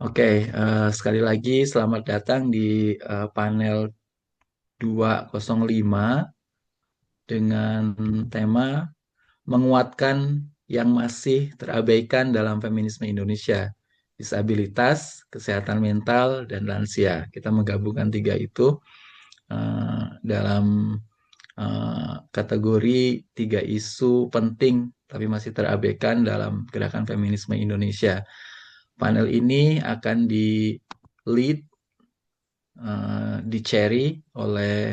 Oke, sekali lagi selamat datang di panel 205 dengan tema menguatkan yang masih terabaikan dalam feminisme Indonesia, disabilitas, kesehatan mental, dan lansia. Kita menggabungkan tiga itu dalam kategori tiga isu penting tapi masih terabaikan dalam gerakan feminisme Indonesia. Panel ini akan di lead di-cherry oleh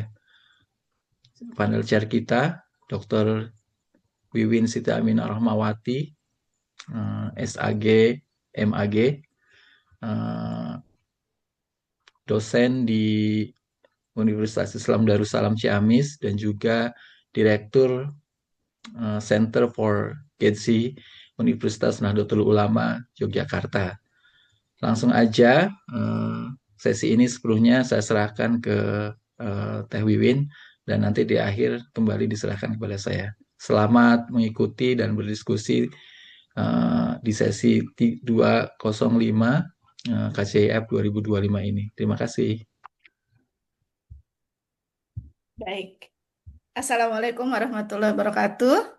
panel chair kita, Dr. Wiwin Siti Aminah Rahmawati, SAG, MAG, dosen di Universitas Islam Darussalam Ciamis dan juga Direktur Center for Gezi Universitas Nahdlatul Ulama Yogyakarta. Langsung aja sesi ini sepenuhnya saya serahkan ke Teh Wiwin dan nanti di akhir kembali diserahkan kepada saya. Selamat mengikuti dan berdiskusi di sesi 205 KCIF 2025 ini. Terima kasih. Baik. Assalamualaikum warahmatullahi wabarakatuh.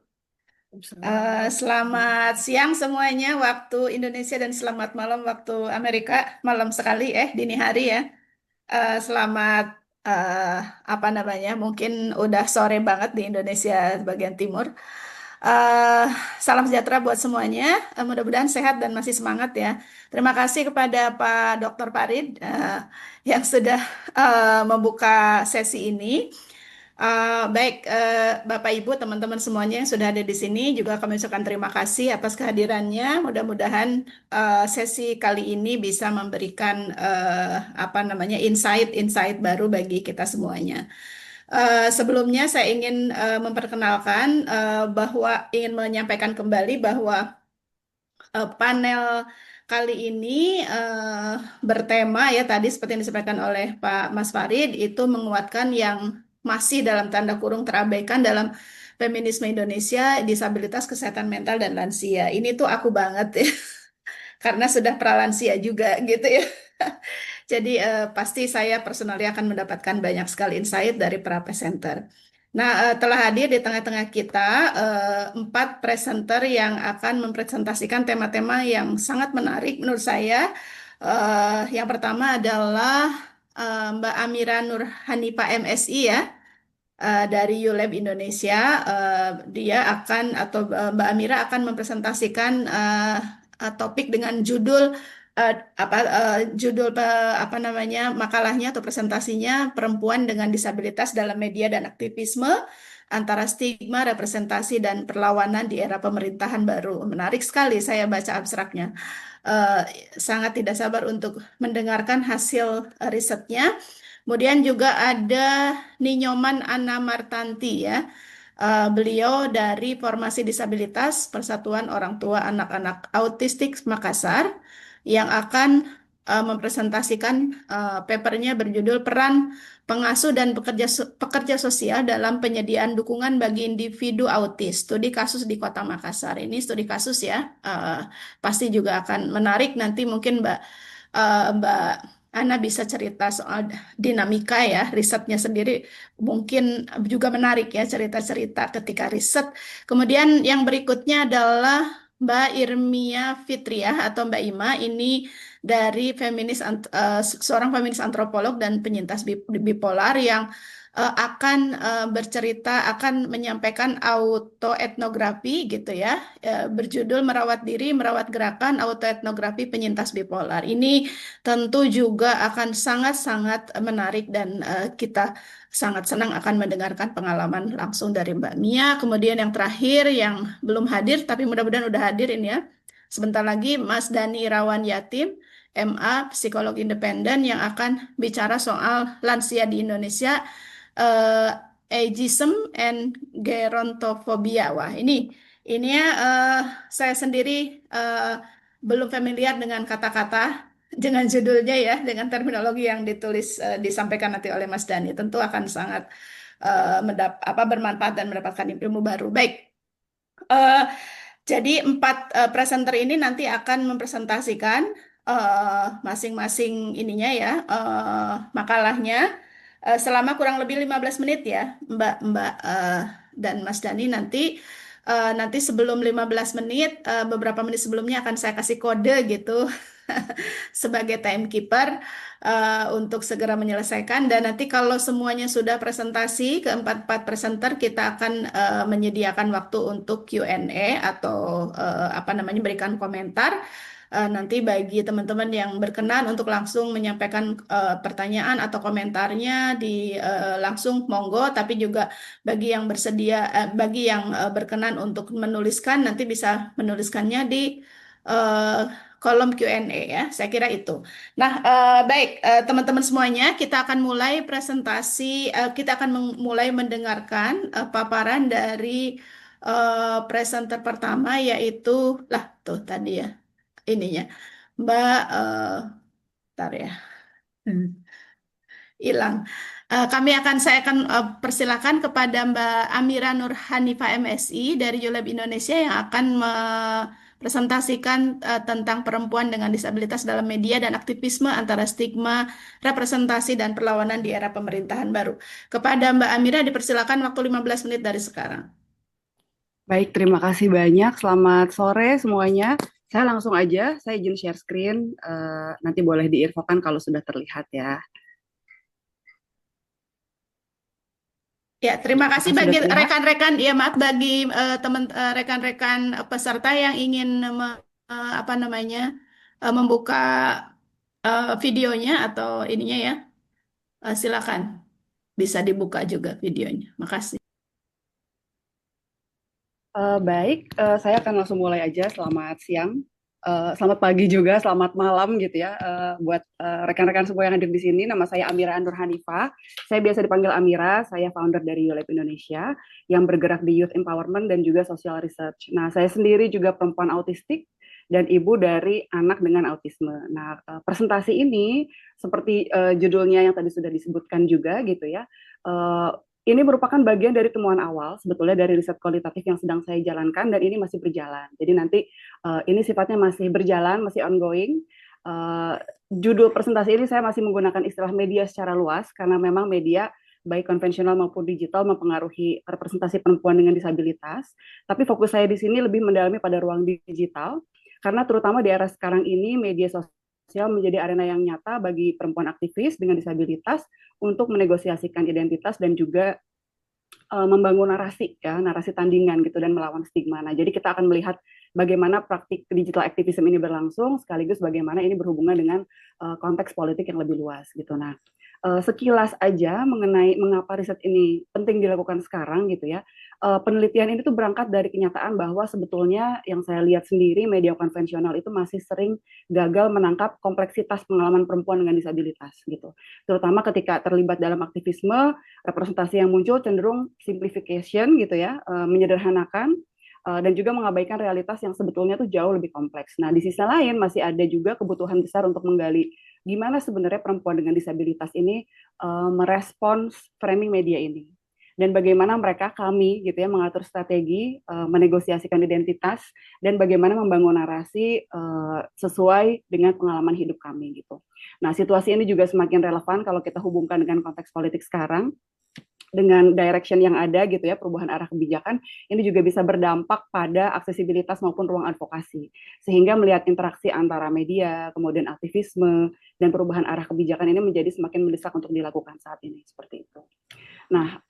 Selamat siang semuanya waktu Indonesia dan selamat malam waktu Amerika. Malam sekali dini hari ya. Selamat eh, apa namanya? Mungkin udah sore banget di Indonesia bagian timur. Eh, Salam sejahtera buat semuanya. Mudah-mudahan sehat dan masih semangat ya. Terima kasih kepada Pak Dr. Farid yang sudah membuka sesi ini. Baik, Bapak Ibu, teman-teman semuanya yang sudah ada di sini, juga kami ucapkan terima kasih atas kehadirannya. Mudah-mudahan sesi kali ini bisa memberikan apa namanya insight-insight baru bagi kita semuanya. Sebelumnya saya ingin memperkenalkan bahwa ingin menyampaikan kembali bahwa panel kali ini bertema ya tadi seperti yang disampaikan oleh Pak Mas Farid itu menguatkan yang masih dalam tanda kurung terabaikan dalam feminisme Indonesia, disabilitas, kesehatan mental dan lansia. Ini tuh aku banget ya karena sudah pralansia juga gitu ya. Jadi pasti saya personally akan mendapatkan banyak sekali insight dari para presenter. Nah, telah hadir di tengah-tengah kita empat presenter yang akan mempresentasikan tema-tema yang sangat menarik menurut saya. Yang pertama adalah Mbak Amira Nur Hanifa MSI ya dari ULab Indonesia. Dia akan atau Mbak Amira akan mempresentasikan topik dengan judul eh, judul apa namanya makalahnya atau presentasinya perempuan dengan disabilitas dalam media dan aktivisme antara stigma, representasi dan perlawanan di era pemerintahan baru. Menarik sekali saya baca abstraknya. Eh, Sangat tidak sabar untuk mendengarkan hasil risetnya. Kemudian juga ada Ninyoman Anna Martanti ya. Beliau dari Formasi Disabilitas Persatuan Orang Tua Anak-anak Autistik Makassar yang akan mempresentasikan papernya berjudul Peran Pengasuh dan Pekerja Sosial dalam Penyediaan Dukungan bagi Individu Autis, Studi Kasus di Kota Makassar. Ini studi kasus ya, pasti juga akan menarik nanti mungkin Mbak Ana bisa cerita soal dinamika ya, risetnya sendiri mungkin juga menarik ya cerita-cerita ketika riset. Kemudian yang berikutnya adalah Mbak Irmia Fitriah atau Mbak Ima ini dari seorang feminis antropolog dan penyintas bipolar yang akan bercerita akan menyampaikan autoetnografi gitu ya berjudul Merawat Diri Merawat Gerakan Autoetnografi Penyintas Bipolar. Ini tentu juga akan sangat-sangat menarik dan kita sangat senang akan mendengarkan pengalaman langsung dari Mbak Mia. Kemudian yang terakhir yang belum hadir tapi mudah-mudahan udah hadir ini ya. Sebentar lagi Mas Dani Irawan Yatim, MA, psikolog independen yang akan bicara soal lansia di Indonesia, eh, ageism and gerontofobia. Wah, ini ya saya sendiri eh, belum familiar dengan kata-kata dengan judulnya ya, dengan terminologi yang disampaikan nanti oleh Mas Dani, tentu akan sangat bermanfaat dan mendapatkan ilmu baru. Baik, eh, jadi empat presenter ini nanti akan mempresentasikan masing-masing ininya ya, makalahnya selama kurang lebih 15 menit ya, Mbak dan Mas Dani. Nanti sebelum 15 menit, beberapa menit sebelumnya akan saya kasih kode gitu sebagai timekeeper untuk segera menyelesaikan. Dan nanti kalau semuanya sudah presentasi, keempat-empat presenter, kita akan menyediakan waktu untuk Q&A atau apa namanya, berikan komentar. Nanti bagi teman-teman yang berkenan untuk langsung menyampaikan pertanyaan atau komentarnya langsung monggo, tapi juga bagi yang berkenan untuk menuliskan, nanti bisa menuliskannya di eh, kolom Q&A ya. Saya kira itu. Nah, baik teman-teman semuanya, kita akan mulai presentasi. Kita akan mulai mendengarkan paparan dari presenter pertama, yaitu lah tuh tadi ya ininya Mbak. Bentar ya. Hmm, hilang. Saya akan persilakan kepada Mbak Amira Nur Hanifa MSI dari ULab Indonesia yang akan presentasikan tentang perempuan dengan disabilitas dalam media dan aktivisme antara stigma, representasi, dan perlawanan di era pemerintahan baru. Kepada Mbak Amira dipersilakan waktu 15 menit dari sekarang. Baik, terima kasih banyak. Selamat sore semuanya. Saya langsung aja, saya izin share screen. Nanti boleh diinfokan kalau sudah terlihat ya. Ya, terima kasih Apakah bagi sudah terlihat? rekan-rekan, ya maaf bagi rekan-rekan peserta yang ingin apa namanya membuka videonya atau ininya ya, silakan bisa dibuka juga videonya. Makasih. Baik, saya akan langsung mulai aja. Selamat siang, selamat pagi juga, selamat malam gitu ya. Buat rekan-rekan semua yang hadir di sini, nama saya Amira Nur Hanifa. Saya biasa dipanggil Amira. Saya founder dari ULab Indonesia yang bergerak di youth empowerment dan juga social research. Nah, saya sendiri juga perempuan autistik dan ibu dari anak dengan autisme. Nah, presentasi ini seperti judulnya yang tadi sudah disebutkan juga gitu ya. eh, ini merupakan bagian dari temuan awal sebetulnya dari riset kualitatif yang sedang saya jalankan dan ini masih berjalan. Jadi nanti ini sifatnya masih berjalan, masih ongoing. Uh, Judul presentasi ini saya masih menggunakan istilah media secara luas karena memang media baik konvensional maupun digital mempengaruhi representasi perempuan dengan disabilitas. Tapi fokus saya di sini lebih mendalami pada ruang digital karena terutama di era sekarang ini media sosial menjadi arena yang nyata bagi perempuan aktivis dengan disabilitas untuk menegosiasikan identitas dan juga membangun narasi ya, narasi tandingan gitu dan melawan stigma. Nah, jadi kita akan melihat bagaimana praktik digital activism ini berlangsung sekaligus bagaimana ini berhubungan dengan konteks politik yang lebih luas gitu. Nah, sekilas aja mengenai mengapa riset ini penting dilakukan sekarang gitu ya. Penelitian ini tuh berangkat dari kenyataan bahwa sebetulnya yang saya lihat sendiri media konvensional itu masih sering gagal menangkap kompleksitas pengalaman perempuan dengan disabilitas gitu. Terutama ketika terlibat dalam aktivisme, representasi yang muncul cenderung simplification gitu ya, menyederhanakan dan juga mengabaikan realitas yang sebetulnya tuh jauh lebih kompleks. Nah, di sisi lain masih ada juga kebutuhan besar untuk menggali gimana sebenarnya perempuan dengan disabilitas ini merespons framing media ini dan bagaimana kami gitu ya mengatur strategi, menegosiasikan identitas dan bagaimana membangun narasi sesuai dengan pengalaman hidup kami gitu. Nah, situasi ini juga semakin relevan kalau kita hubungkan dengan konteks politik sekarang dengan direction yang ada gitu ya, perubahan arah kebijakan ini juga bisa berdampak pada aksesibilitas maupun ruang advokasi. Sehingga melihat interaksi antara media, kemudian aktivisme dan perubahan arah kebijakan ini menjadi semakin mendesak untuk dilakukan saat ini seperti itu. Nah,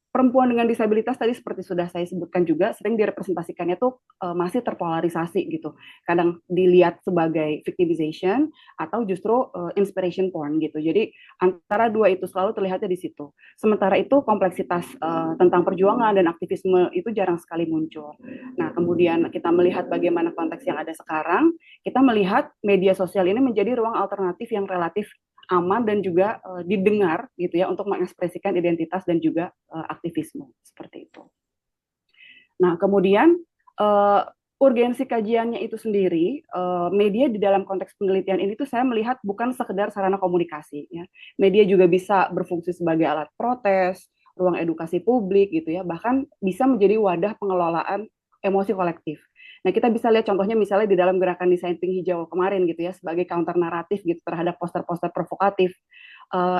perempuan dengan disabilitas tadi seperti sudah saya sebutkan juga sering direpresentasikannya tuh masih terpolarisasi gitu. Kadang dilihat sebagai victimization atau justru inspiration porn gitu. Jadi antara dua itu selalu terlihatnya di situ. Sementara itu kompleksitas tentang perjuangan dan aktivisme itu jarang sekali muncul. Nah, kemudian kita melihat bagaimana konteks yang ada sekarang, kita melihat media sosial ini menjadi ruang alternatif yang relatif aman dan juga didengar gitu ya untuk mengekspresikan identitas dan juga aktivisme seperti itu. Nah, kemudian urgensi kajiannya itu sendiri, media di dalam konteks penelitian ini tuh saya melihat bukan sekedar sarana komunikasi ya. Media juga bisa berfungsi sebagai alat protes, ruang edukasi publik gitu ya, bahkan bisa menjadi wadah pengelolaan emosi kolektif. Nah, kita bisa lihat contohnya misalnya di dalam gerakan desain pink hijau kemarin gitu ya, sebagai counter naratif gitu terhadap poster-poster provokatif.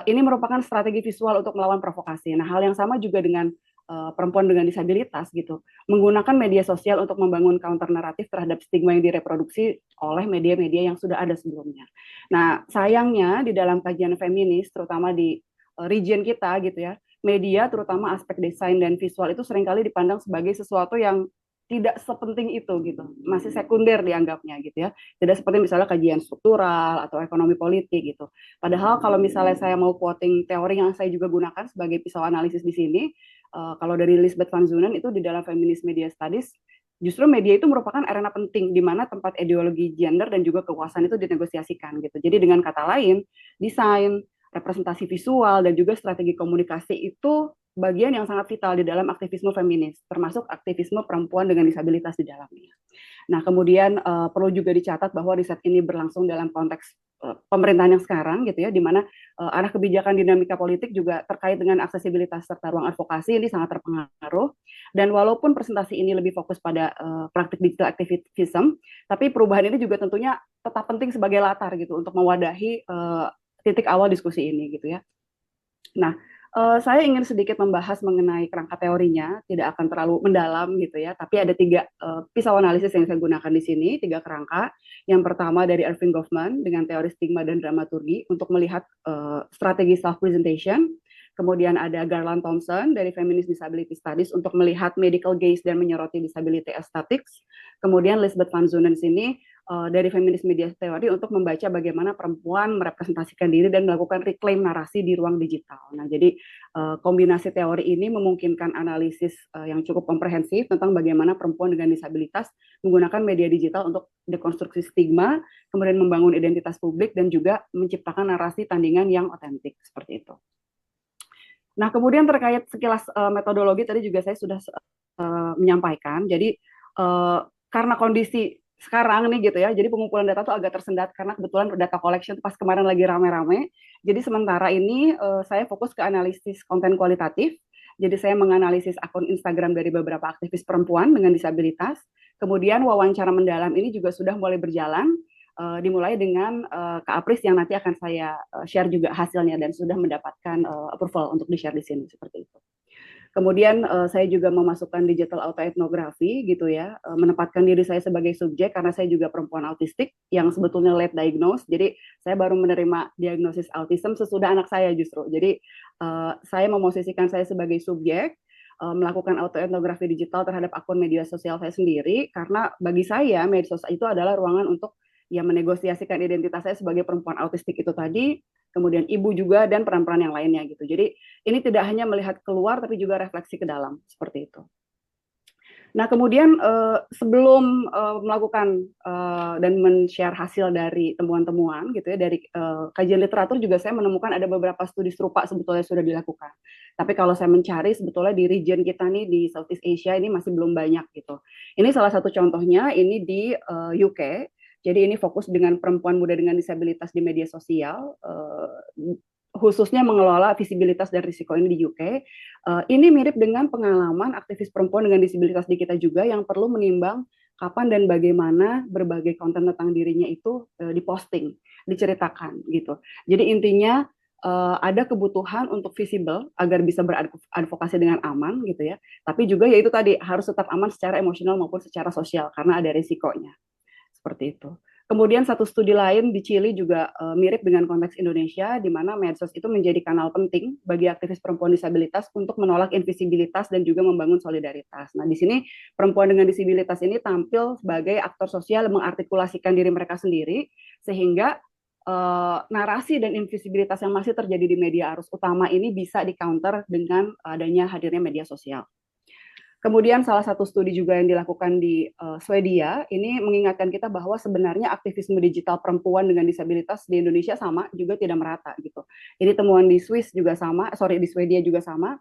Ini merupakan strategi visual untuk melawan provokasi. Nah, hal yang sama juga dengan perempuan dengan disabilitas gitu, menggunakan media sosial untuk membangun counter naratif terhadap stigma yang direproduksi oleh media-media yang sudah ada sebelumnya. Nah, sayangnya di dalam kajian feminis, terutama di region kita gitu ya, media terutama aspek desain dan visual itu seringkali dipandang sebagai sesuatu yang tidak sepenting itu gitu, masih sekunder dianggapnya gitu ya, tidak seperti misalnya kajian struktural atau ekonomi politik gitu. Padahal kalau misalnya saya mau quoting teori yang saya juga gunakan sebagai pisau analisis di sini, kalau dari Lisbeth Van Zunen itu di dalam Feminist Media Studies, justru media itu merupakan arena penting di mana tempat ideologi gender dan juga kekuasaan itu dinegosiasikan gitu. Jadi dengan kata lain, desain, representasi visual dan juga strategi komunikasi itu bagian yang sangat vital di dalam aktivisme feminis, termasuk aktivisme perempuan dengan disabilitas di dalamnya. Nah, kemudian perlu juga dicatat bahwa riset ini berlangsung dalam konteks pemerintahan yang sekarang gitu ya, di mana arah kebijakan dinamika politik juga terkait dengan aksesibilitas serta ruang advokasi ini sangat terpengaruh. Dan walaupun presentasi ini lebih fokus pada praktik digital activism, tapi perubahan ini juga tentunya tetap penting sebagai latar gitu untuk mewadahi titik awal diskusi ini gitu ya. Nah, saya ingin sedikit membahas mengenai kerangka teorinya, tidak akan terlalu mendalam gitu ya, tapi ada 3 pisau analisis yang saya gunakan di sini, 3 kerangka. Yang pertama dari Erving Goffman dengan teori stigma dan dramaturgi untuk melihat strategi self-presentation. Kemudian ada Garland Thompson dari Feminist Disability Studies untuk melihat medical gaze dan menyoroti disability aesthetics. Kemudian Lisbeth Van Zunen sini dari Feminist Media Theory untuk membaca bagaimana perempuan merepresentasikan diri dan melakukan reclaim narasi di ruang digital. Nah, jadi kombinasi teori ini memungkinkan analisis yang cukup komprehensif tentang bagaimana perempuan dengan disabilitas menggunakan media digital untuk dekonstruksi stigma, kemudian membangun identitas publik dan juga menciptakan narasi tandingan yang otentik seperti itu. Nah, kemudian terkait sekilas metodologi tadi juga saya sudah menyampaikan. Jadi karena kondisi sekarang nih gitu ya, jadi pengumpulan data tuh agak tersendat karena kebetulan data collection pas kemarin lagi rame-rame. Jadi sementara ini saya fokus ke analisis konten kualitatif. Jadi saya menganalisis akun Instagram dari beberapa aktivis perempuan dengan disabilitas. Kemudian wawancara mendalam ini juga sudah mulai berjalan. Dimulai dengan Kak Apris yang nanti akan saya share juga hasilnya dan sudah mendapatkan approval untuk di-share di sini seperti itu. Kemudian saya juga memasukkan digital autoetnografi gitu ya, menempatkan diri saya sebagai subjek karena saya juga perempuan autistik yang sebetulnya late diagnosed. Jadi saya baru menerima diagnosis autism sesudah anak saya justru. Jadi saya memosisikan saya sebagai subjek, melakukan autoetnografi digital terhadap akun media sosial saya sendiri karena bagi saya media sosial itu adalah ruangan untuk ya menegosiasikan identitas saya sebagai perempuan autistik itu tadi, kemudian ibu juga dan peran-peran yang lainnya gitu. Jadi ini tidak hanya melihat keluar tapi juga refleksi ke dalam seperti itu. Nah, kemudian sebelum melakukan dan men-share hasil dari temuan-temuan gitu ya dari kajian literatur juga saya menemukan ada beberapa studi serupa sebetulnya sudah dilakukan. Tapi kalau saya mencari sebetulnya di region kita nih di Southeast Asia ini masih belum banyak gitu. Ini salah satu contohnya ini di UK. Jadi ini fokus dengan perempuan muda dengan disabilitas di media sosial, khususnya mengelola visibilitas dan risiko ini di UK. Ini mirip dengan pengalaman aktivis perempuan dengan disabilitas di kita juga yang perlu menimbang kapan dan bagaimana berbagai konten tentang dirinya itu diposting, diceritakan gitu. Jadi intinya ada kebutuhan untuk visible agar bisa beradvokasi dengan aman gitu ya. Tapi juga ya itu tadi harus tetap aman secara emosional maupun secara sosial karena ada risikonya. Seperti itu. Kemudian satu studi lain di Chili juga mirip dengan konteks Indonesia, di mana medsos itu menjadi kanal penting bagi aktivis perempuan disabilitas untuk menolak invisibilitas dan juga membangun solidaritas. Nah, di sini perempuan dengan disabilitas ini tampil sebagai aktor sosial mengartikulasikan diri mereka sendiri, sehingga narasi dan invisibilitas yang masih terjadi di media arus utama ini bisa di-counter dengan adanya hadirnya media sosial. Kemudian salah satu studi juga yang dilakukan di Swedia ini mengingatkan kita bahwa sebenarnya aktivisme digital perempuan dengan disabilitas di Indonesia sama juga tidak merata gitu. Ini temuan di Swiss juga sama, di Swedia juga sama.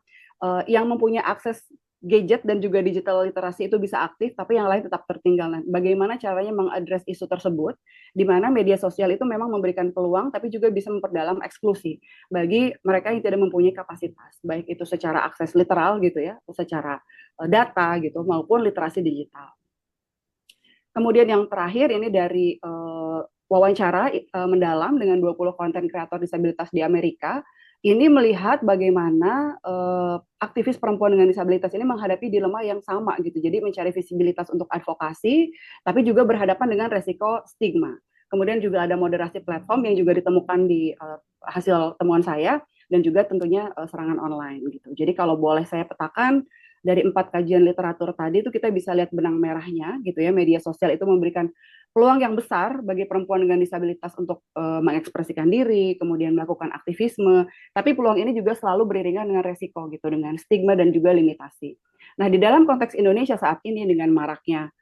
Yang mempunyai akses gadget dan juga digital literasi itu bisa aktif, tapi yang lain tetap tertinggal. Nah, bagaimana caranya mengadres isu tersebut, di mana media sosial itu memang memberikan peluang, tapi juga bisa memperdalam eksklusi bagi mereka yang tidak mempunyai kapasitas, baik itu secara akses literal gitu ya, atau secara data gitu, maupun literasi digital. Kemudian yang terakhir ini dari wawancara mendalam dengan 20 konten kreator disabilitas di Amerika. Ini melihat bagaimana aktivis perempuan dengan disabilitas ini menghadapi dilema yang sama gitu. Jadi mencari visibilitas untuk advokasi, tapi juga berhadapan dengan resiko stigma. Kemudian juga ada moderasi platform yang juga ditemukan di hasil temuan saya, dan juga tentunya serangan online gitu. Jadi kalau boleh saya petakan dari 4 kajian literatur tadi itu kita bisa lihat benang merahnya gitu ya, media sosial itu memberikan peluang yang besar bagi perempuan dengan disabilitas untuk mengekspresikan diri, kemudian melakukan aktivisme, tapi peluang ini juga selalu beriringan dengan resiko gitu, dengan stigma dan juga limitasi. Nah, di dalam konteks Indonesia saat ini dengan maraknya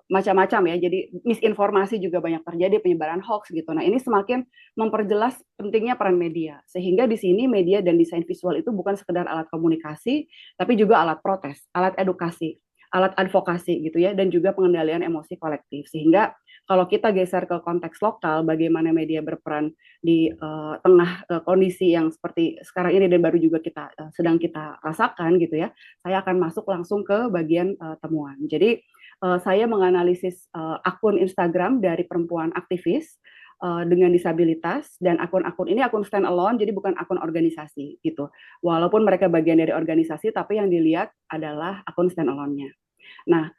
macam-macam ya, jadi misinformasi juga banyak terjadi, penyebaran hoax gitu. Nah, ini semakin memperjelas pentingnya peran media, sehingga di sini media dan desain visual itu bukan sekedar alat komunikasi, tapi juga alat protes, alat edukasi, alat advokasi gitu ya, dan juga pengendalian emosi kolektif. Sehingga kalau kita geser ke konteks lokal, bagaimana media berperan di tengah kondisi yang seperti sekarang ini dan baru juga kita sedang kita rasakan gitu ya, saya akan masuk langsung ke bagian temuan. Jadi saya menganalisis akun Instagram dari perempuan aktivis dengan disabilitas, dan akun-akun ini akun stand alone, jadi bukan akun organisasi gitu. Walaupun mereka bagian dari organisasi, tapi yang dilihat adalah akun stand alone-nya. Nah,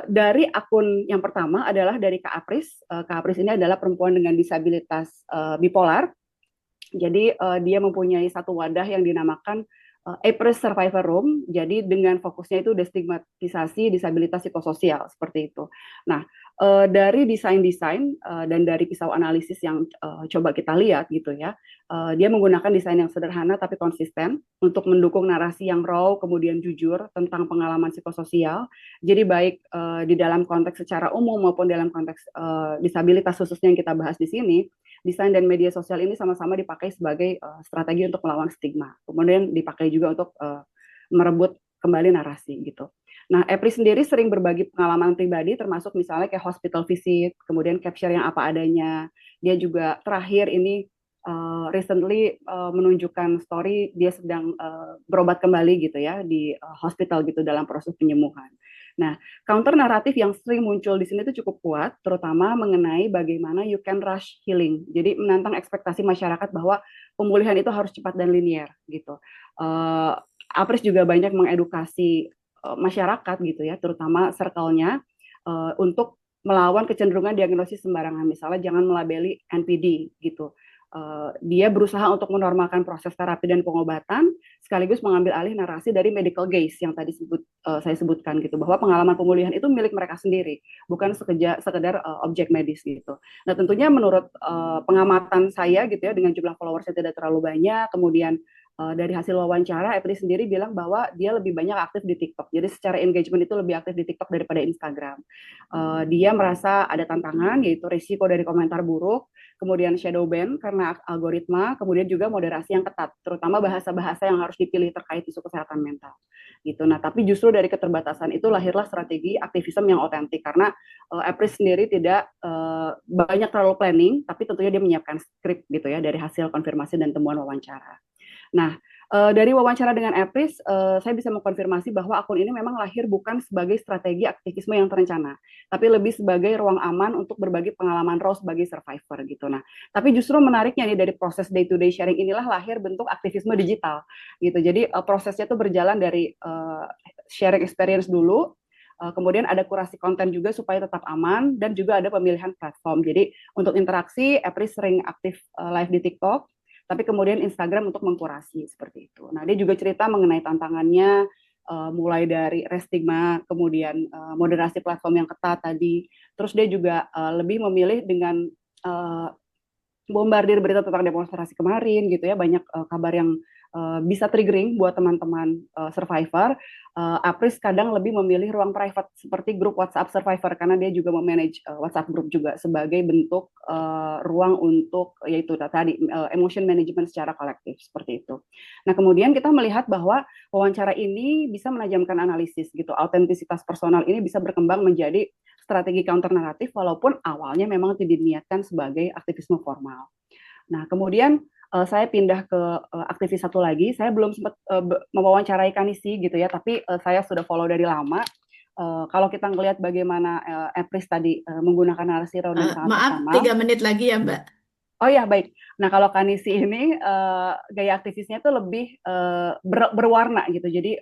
dari akun yang pertama adalah dari Kak Apris. Kak Apris ini adalah perempuan dengan disabilitas bipolar. Jadi dia mempunyai satu wadah yang dinamakan Apris Survivor Room. Jadi dengan fokusnya itu destigmatisasi disabilitas psikososial seperti itu. Nah, dari desain-desain dan dari pisau analisis yang coba kita lihat gitu ya, dia menggunakan desain yang sederhana tapi konsisten untuk mendukung narasi yang raw, kemudian jujur tentang pengalaman psikososial. Jadi baik di dalam konteks secara umum maupun dalam konteks disabilitas khususnya yang kita bahas di sini, desain dan media sosial ini sama-sama dipakai sebagai strategi untuk melawan stigma. Kemudian dipakai juga untuk merebut kembali narasi gitu. Nah, Epri sendiri sering berbagi pengalaman pribadi, termasuk misalnya kayak hospital visit, kemudian capture yang apa adanya. Dia juga terakhir ini recently menunjukkan story dia sedang berobat kembali gitu ya di hospital gitu dalam proses penyembuhan. Nah, counter naratif yang sering muncul di sini itu cukup kuat, terutama mengenai bagaimana you can rush healing. Jadi menantang ekspektasi masyarakat bahwa pemulihan itu harus cepat dan linier gitu. Apres juga banyak mengedukasi masyarakat gitu ya, terutama circle-nya untuk melawan kecenderungan diagnosis sembarangan. Misalnya jangan melabeli NPD gitu. Dia berusaha untuk menormalkan proses terapi dan pengobatan, sekaligus mengambil alih narasi dari medical gaze yang tadi saya sebutkan gitu, bahwa pengalaman pemulihan itu milik mereka sendiri, bukan sekedar objek medis gitu. Nah, tentunya menurut pengamatan saya gitu ya, dengan jumlah followersnya tidak terlalu banyak, kemudian dari hasil wawancara, Epri sendiri bilang bahwa dia lebih banyak aktif di TikTok. Jadi secara engagement itu lebih aktif di TikTok daripada Instagram. Dia merasa ada tantangan, yaitu risiko dari komentar buruk, kemudian shadow ban karena algoritma, kemudian juga moderasi yang ketat, terutama bahasa-bahasa yang harus dipilih terkait isu kesehatan mental. Gitu. Nah, tapi justru dari keterbatasan itu lahirlah strategi aktivisme yang otentik, karena Epri sendiri tidak banyak terlalu planning, tapi tentunya dia menyiapkan skrip gitu ya dari hasil konfirmasi dan temuan wawancara. Nah, dari wawancara dengan Epris, saya bisa mengkonfirmasi bahwa akun ini memang lahir bukan sebagai strategi aktivisme yang terencana, tapi lebih sebagai ruang aman untuk berbagi pengalaman raw sebagai survivor gitu. Nah, tapi justru menariknya nih dari proses day-to-day sharing inilah lahir bentuk aktivisme digital gitu. Jadi prosesnya itu berjalan dari sharing experience dulu, kemudian ada kurasi konten juga supaya tetap aman, dan juga ada pemilihan platform. Jadi untuk interaksi, Epris sering aktif live di TikTok, tapi kemudian Instagram untuk mengkurasi seperti itu. Nah, dia juga cerita mengenai tantangannya, mulai dari restigma, kemudian moderasi platform yang ketat tadi. Terus dia juga lebih memilih dengan bombardir berita tentang demonstrasi kemarin gitu ya, banyak kabar yang bisa triggering buat teman-teman survivor. Apris kadang lebih memilih ruang private seperti grup WhatsApp survivor, karena dia juga memanage WhatsApp group juga sebagai bentuk ruang untuk yaitu tadi emotion management secara kolektif seperti itu. Nah, kemudian kita melihat bahwa wawancara ini bisa menajamkan analisis gitu, autentisitas personal ini bisa berkembang menjadi strategi counter naratif walaupun awalnya memang tidak diniatkan sebagai aktivisme formal. Nah, kemudian saya pindah ke aktivis satu lagi. Saya belum sempat mewawancarai Kanisi gitu ya, tapi saya sudah follow dari lama. Kalau kita ngelihat bagaimana Epris tadi menggunakan narasi Rao dan sangat Maaf, personal. 3 menit lagi ya, Mbak. Oh ya, baik. Nah, kalau Kanisi ini gaya aktivisnya itu lebih berwarna gitu. Jadi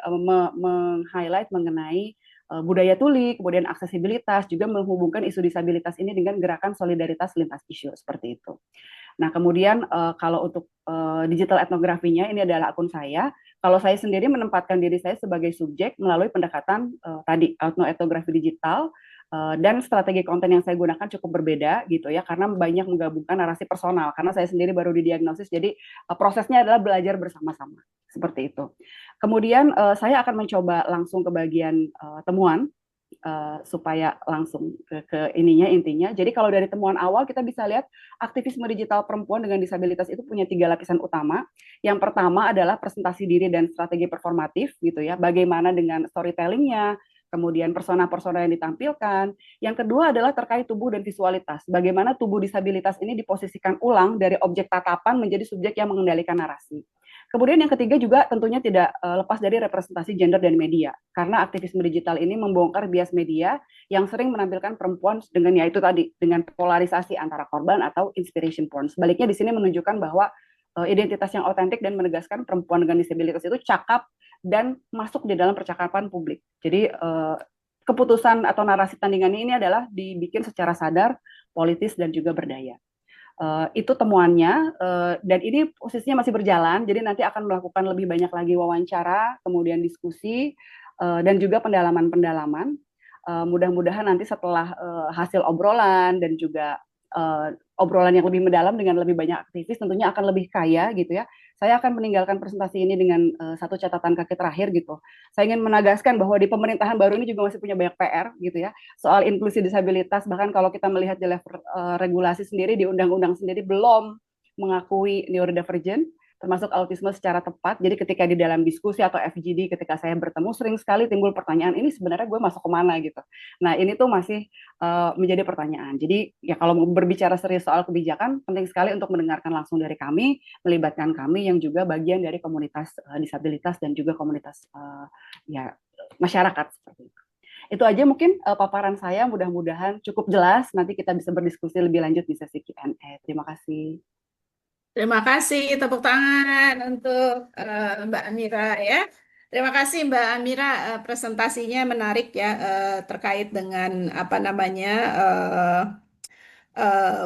meng-highlight mengenai budaya tuli, kemudian aksesibilitas, juga menghubungkan isu disabilitas ini dengan gerakan solidaritas lintas isu seperti itu. Nah, kemudian kalau untuk digital etnografinya, ini adalah akun saya. Kalau saya sendiri menempatkan diri saya sebagai subjek melalui pendekatan tadi etnografi digital, dan strategi konten yang saya gunakan cukup berbeda gitu ya, karena banyak menggabungkan narasi personal. Karena saya sendiri baru didiagnosis, jadi prosesnya adalah belajar bersama-sama seperti itu. Kemudian saya akan mencoba langsung ke bagian temuan. Supaya langsung ke ininya intinya. Jadi kalau dari temuan awal kita bisa lihat aktivisme digital perempuan dengan disabilitas itu punya 3 lapisan utama. Yang pertama adalah presentasi diri dan strategi performatif gitu ya. Bagaimana dengan storytellingnya, kemudian persona-persona yang ditampilkan. Yang kedua adalah terkait tubuh dan visualitas. Bagaimana tubuh disabilitas ini diposisikan ulang dari objek tatapan menjadi subjek yang mengendalikan narasi. Kemudian yang ketiga juga tentunya tidak lepas dari representasi gender dan media. Karena aktivisme digital ini membongkar bias media yang sering menampilkan perempuan dengan ya itu tadi, dengan polarisasi antara korban atau inspiration porn. Sebaliknya di sini menunjukkan bahwa identitas yang otentik dan menegaskan perempuan dengan disabilitas itu cakap dan masuk di dalam percakapan publik. Jadi keputusan atau narasi tandingan ini adalah dibikin secara sadar, politis dan juga berdaya. Itu temuannya, dan ini posisinya masih berjalan, jadi nanti akan melakukan lebih banyak lagi wawancara, kemudian diskusi, dan juga pendalaman-pendalaman. Mudah-mudahan nanti setelah hasil obrolan dan juga obrolan yang lebih mendalam dengan lebih banyak aktivis, tentunya akan lebih kaya gitu ya. Saya akan meninggalkan presentasi ini dengan satu catatan kaki terakhir gitu. Saya ingin menegaskan bahwa di pemerintahan baru ini juga masih punya banyak PR gitu ya, soal inklusi disabilitas. Bahkan kalau kita melihat di level regulasi sendiri, di undang-undang sendiri belum mengakui neurodivergent termasuk autisme secara tepat. Jadi ketika di dalam diskusi atau FGD ketika saya bertemu sering sekali timbul pertanyaan, ini sebenarnya gue masuk kemana gitu. Nah ini tuh masih menjadi pertanyaan. Jadi ya kalau mau berbicara serius soal kebijakan, penting sekali untuk mendengarkan langsung dari kami, melibatkan kami yang juga bagian dari komunitas disabilitas dan juga komunitas ya masyarakat seperti itu. Itu aja mungkin paparan saya, mudah-mudahan cukup jelas. Nanti kita bisa berdiskusi lebih lanjut di sesi Q&A. Terima kasih. Terima kasih, tepuk tangan untuk Mbak Amira ya. Terima kasih Mbak Amira, presentasinya menarik ya, terkait dengan apa namanya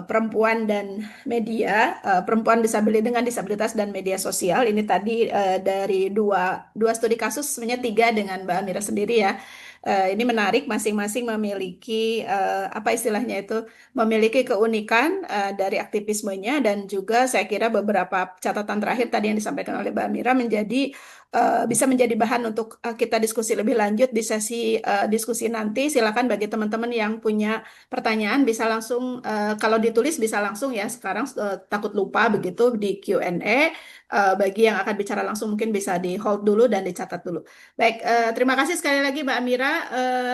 perempuan dan media, perempuan disabilitas dengan disabilitas dan media sosial. Ini tadi dari dua studi kasus, sebenarnya 3 dengan Mbak Amira sendiri ya. Ini menarik, masing-masing memiliki apa istilahnya itu, memiliki keunikan dari aktivismenya, dan juga saya kira beberapa catatan terakhir tadi yang disampaikan oleh Mbak Amira bisa menjadi bahan untuk kita diskusi lebih lanjut di sesi diskusi nanti. Silakan bagi teman-teman yang punya pertanyaan bisa langsung, kalau ditulis bisa langsung ya. Sekarang takut lupa begitu di Q&A. Bagi yang akan bicara langsung mungkin bisa di hold dulu dan dicatat dulu. Baik, terima kasih sekali lagi Mbak Amira.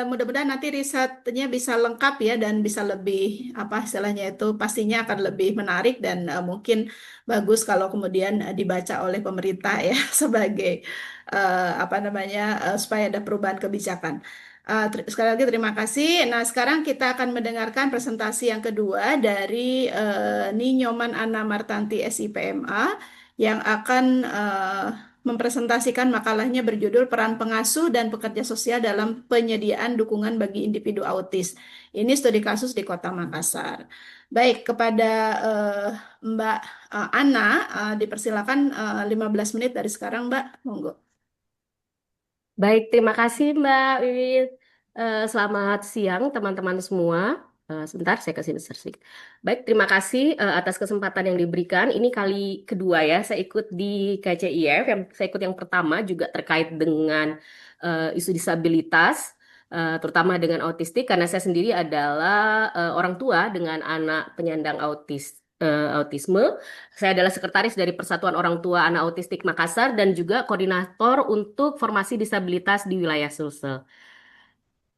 Mudah-mudahan nanti risetnya bisa lengkap ya, dan bisa lebih apa istilahnya itu, pastinya akan lebih menarik dan mungkin bagus kalau kemudian dibaca oleh pemerintah ya sebagai apa namanya, supaya ada perubahan kebijakan. Sekali lagi terima kasih. Nah, sekarang kita akan mendengarkan presentasi yang kedua dari Ninyoman Anna Martanti SIPMA yang akan mempresentasikan makalahnya berjudul Peran Pengasuh dan Pekerja Sosial dalam Penyediaan Dukungan bagi Individu Autis. Ini studi kasus di Kota Makassar. Baik, kepada Mbak Anna, dipersilakan 15 menit dari sekarang, Mbak. Monggo. Baik, terima kasih Mbak Wiwit. Selamat siang teman-teman semua. Sebentar, saya kasih besar sedikit. Baik, terima kasih atas kesempatan yang diberikan. Ini kali kedua ya, saya ikut di KCIF. Saya ikut yang pertama juga terkait dengan isu disabilitas, terutama dengan autistik, karena saya sendiri adalah orang tua dengan anak penyandang autisme. Saya adalah sekretaris dari Persatuan Orang Tua Anak Autistik Makassar dan juga koordinator untuk formasi disabilitas di wilayah Sulsel.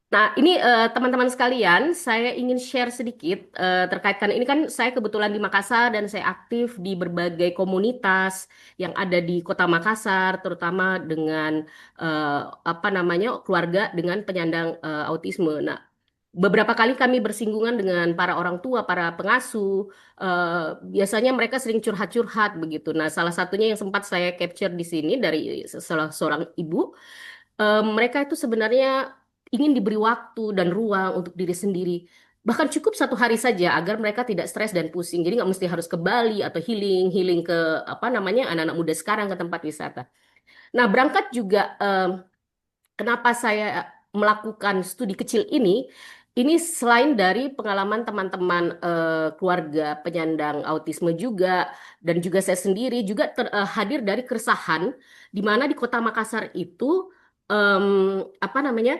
Nah, ini teman-teman sekalian, saya ingin share sedikit terkaitkan ini kan saya kebetulan di Makassar dan saya aktif di berbagai komunitas yang ada di Kota Makassar, terutama dengan apa namanya keluarga dengan penyandang autisme. Nah, beberapa kali kami bersinggungan dengan para orang tua, para pengasuh. Biasanya mereka sering curhat-curhat begitu. Nah, salah satunya yang sempat saya capture di sini dari salah seorang ibu, mereka itu sebenarnya ingin diberi waktu dan ruang untuk diri sendiri. Bahkan cukup 1 hari saja agar mereka tidak stres dan pusing. Jadi nggak mesti harus ke Bali atau healing, healing ke apa namanya anak-anak muda sekarang ke tempat wisata. Nah, berangkat juga kenapa saya melakukan studi kecil ini selain dari pengalaman teman-teman keluarga penyandang autisme juga, dan juga saya sendiri juga hadir dari keresahan di mana di Kota Makassar itu apa namanya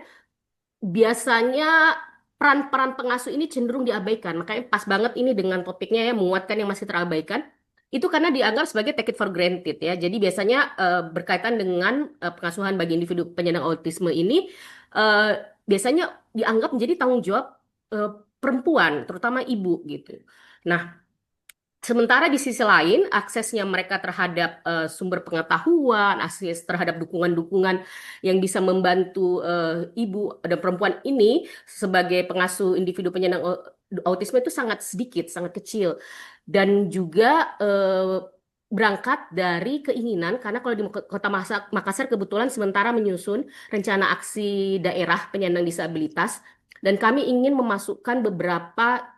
biasanya peran-peran pengasuh ini cenderung diabaikan. Makanya pas banget ini dengan topiknya ya menguatkan yang masih terabaikan. Itu karena dianggap sebagai take it for granted ya. Jadi biasanya berkaitan dengan pengasuhan bagi individu penyandang autisme ini eh, biasanya dianggap menjadi tanggung jawab eh, perempuan, terutama ibu gitu. Nah, sementara di sisi lain, aksesnya mereka terhadap sumber pengetahuan, akses terhadap dukungan-dukungan yang bisa membantu ibu dan perempuan ini sebagai pengasuh individu penyandang autisme itu sangat sedikit, sangat kecil. Dan juga berangkat dari keinginan, karena kalau di Kota Makassar kebetulan sementara menyusun rencana aksi daerah penyandang disabilitas, dan kami ingin memasukkan beberapa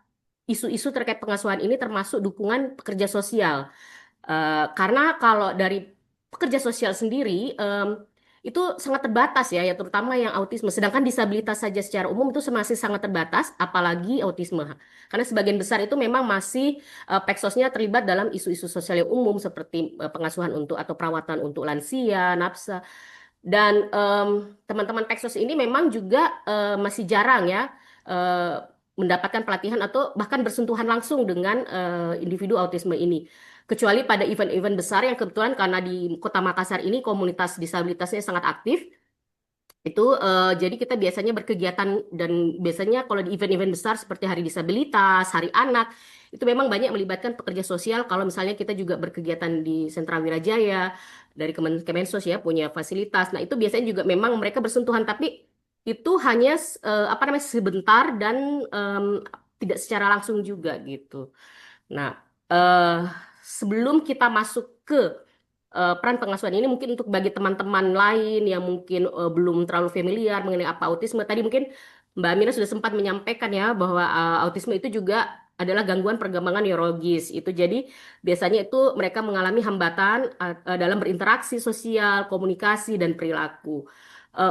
isu-isu terkait pengasuhan ini termasuk dukungan pekerja sosial. Karena kalau dari pekerja sosial sendiri itu sangat terbatas ya, ya terutama yang autisme. Sedangkan disabilitas saja secara umum itu masih sangat terbatas, apalagi autisme. Karena sebagian besar itu memang masih peksosnya terlibat dalam isu-isu sosial yang umum seperti pengasuhan untuk atau perawatan untuk lansia, nafsa. Dan teman-teman Peksos ini memang juga masih jarang ya eh, mendapatkan pelatihan atau bahkan bersentuhan langsung dengan individu autisme ini. Kecuali pada event-event besar yang kebetulan karena di Kota Makassar ini komunitas disabilitasnya sangat aktif, itu jadi kita biasanya berkegiatan dan biasanya kalau di event-event besar seperti Hari Disabilitas, Hari Anak, itu memang banyak melibatkan pekerja sosial. Kalau misalnya kita juga berkegiatan di Sentra Wirajaya dari Kemensos ya punya fasilitas. Nah, itu biasanya juga memang mereka bersentuhan tapi itu hanya apa namanya sebentar dan tidak secara langsung juga gitu. Nah, eh, sebelum kita masuk ke peran pengasuhan ini mungkin untuk bagi teman-teman lain yang mungkin belum terlalu familiar mengenai apa autisme. Tadi mungkin Mbak Amina sudah sempat menyampaikan ya bahwa autisme itu juga adalah gangguan perkembangan neurologis. Itu jadi biasanya itu mereka mengalami hambatan dalam berinteraksi sosial, komunikasi dan perilaku.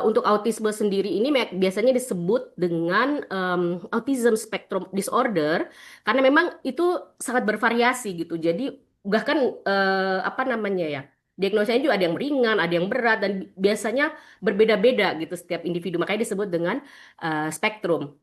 Untuk autisme sendiri ini biasanya disebut dengan autism spectrum disorder karena memang itu sangat bervariasi gitu. Jadi bahkan apa namanya ya diagnosanya juga ada yang ringan, ada yang berat dan biasanya berbeda-beda gitu setiap individu. Makanya disebut dengan spektrum.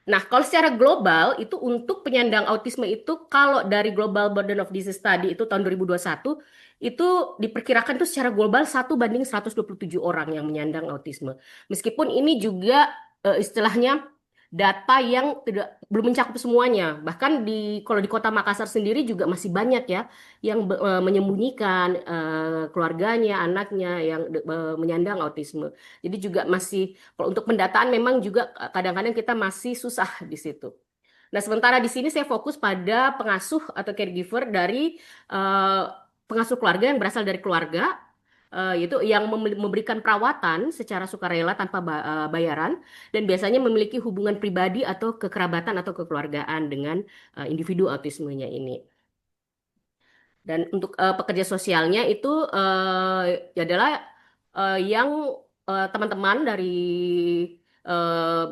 Nah, kalau secara global itu untuk penyandang autisme itu kalau dari Global Burden of Disease Study itu tahun 2021 itu diperkirakan itu secara global 1 banding 127 orang yang menyandang autisme. Meskipun ini juga istilahnya data yang tidak belum mencakup semuanya. Bahkan di kalau di Kota Makassar sendiri juga masih banyak ya yang menyembunyikan keluarganya, anaknya yang menyandang autisme. Jadi juga masih kalau untuk pendataan memang juga kadang-kadang kita masih susah di situ. Nah, sementara di sini saya fokus pada pengasuh atau caregiver dari eh, pengasuh keluarga yang berasal dari keluarga, yaitu yang memberikan perawatan secara sukarela tanpa bayaran dan biasanya memiliki hubungan pribadi atau kekerabatan atau kekeluargaan dengan individu autismenya ini. Dan untuk pekerja sosialnya itu adalah yang teman-teman dari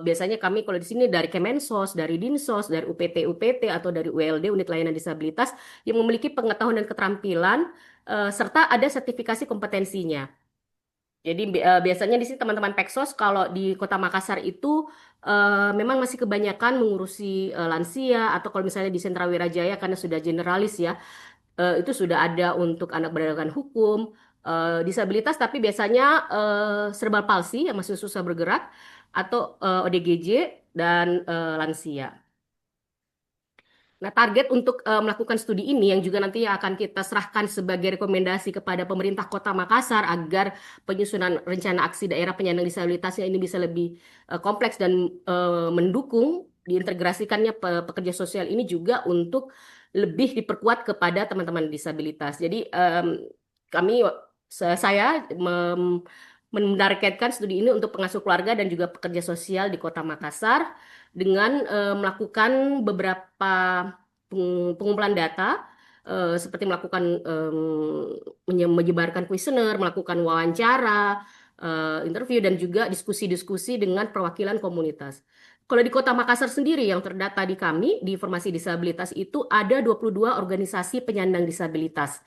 biasanya kami kalau di sini dari Kemensos, dari Dinsos, dari UPT atau dari ULD Unit Layanan Disabilitas yang memiliki pengetahuan dan keterampilan serta ada sertifikasi kompetensinya. Jadi biasanya di sini teman-teman Peksos kalau di Kota Makassar itu memang masih kebanyakan mengurusi lansia atau kalau misalnya di Sentra Wirajaya karena sudah generalis ya itu sudah ada untuk anak berkebutuhan hukum, disabilitas, tapi biasanya cerebral palsy yang masih susah bergerak, atau ODGJ dan lansia. Nah, target untuk melakukan studi ini yang juga nanti akan kita serahkan sebagai rekomendasi kepada pemerintah Kota Makassar agar penyusunan rencana aksi daerah penyandang disabilitasnya ini bisa lebih kompleks dan mendukung diintegrasikannya pekerja sosial ini juga untuk lebih diperkuat kepada teman-teman disabilitas. Jadi kami saya menargetkan studi ini untuk pengasuh keluarga dan juga pekerja sosial di Kota Makassar dengan melakukan beberapa pengumpulan data seperti melakukan menyebarkan kuesioner, melakukan wawancara, interview dan juga diskusi-diskusi dengan perwakilan komunitas. Kalau di Kota Makassar sendiri yang terdata di kami di Informasi Disabilitas itu ada 22 organisasi penyandang disabilitas.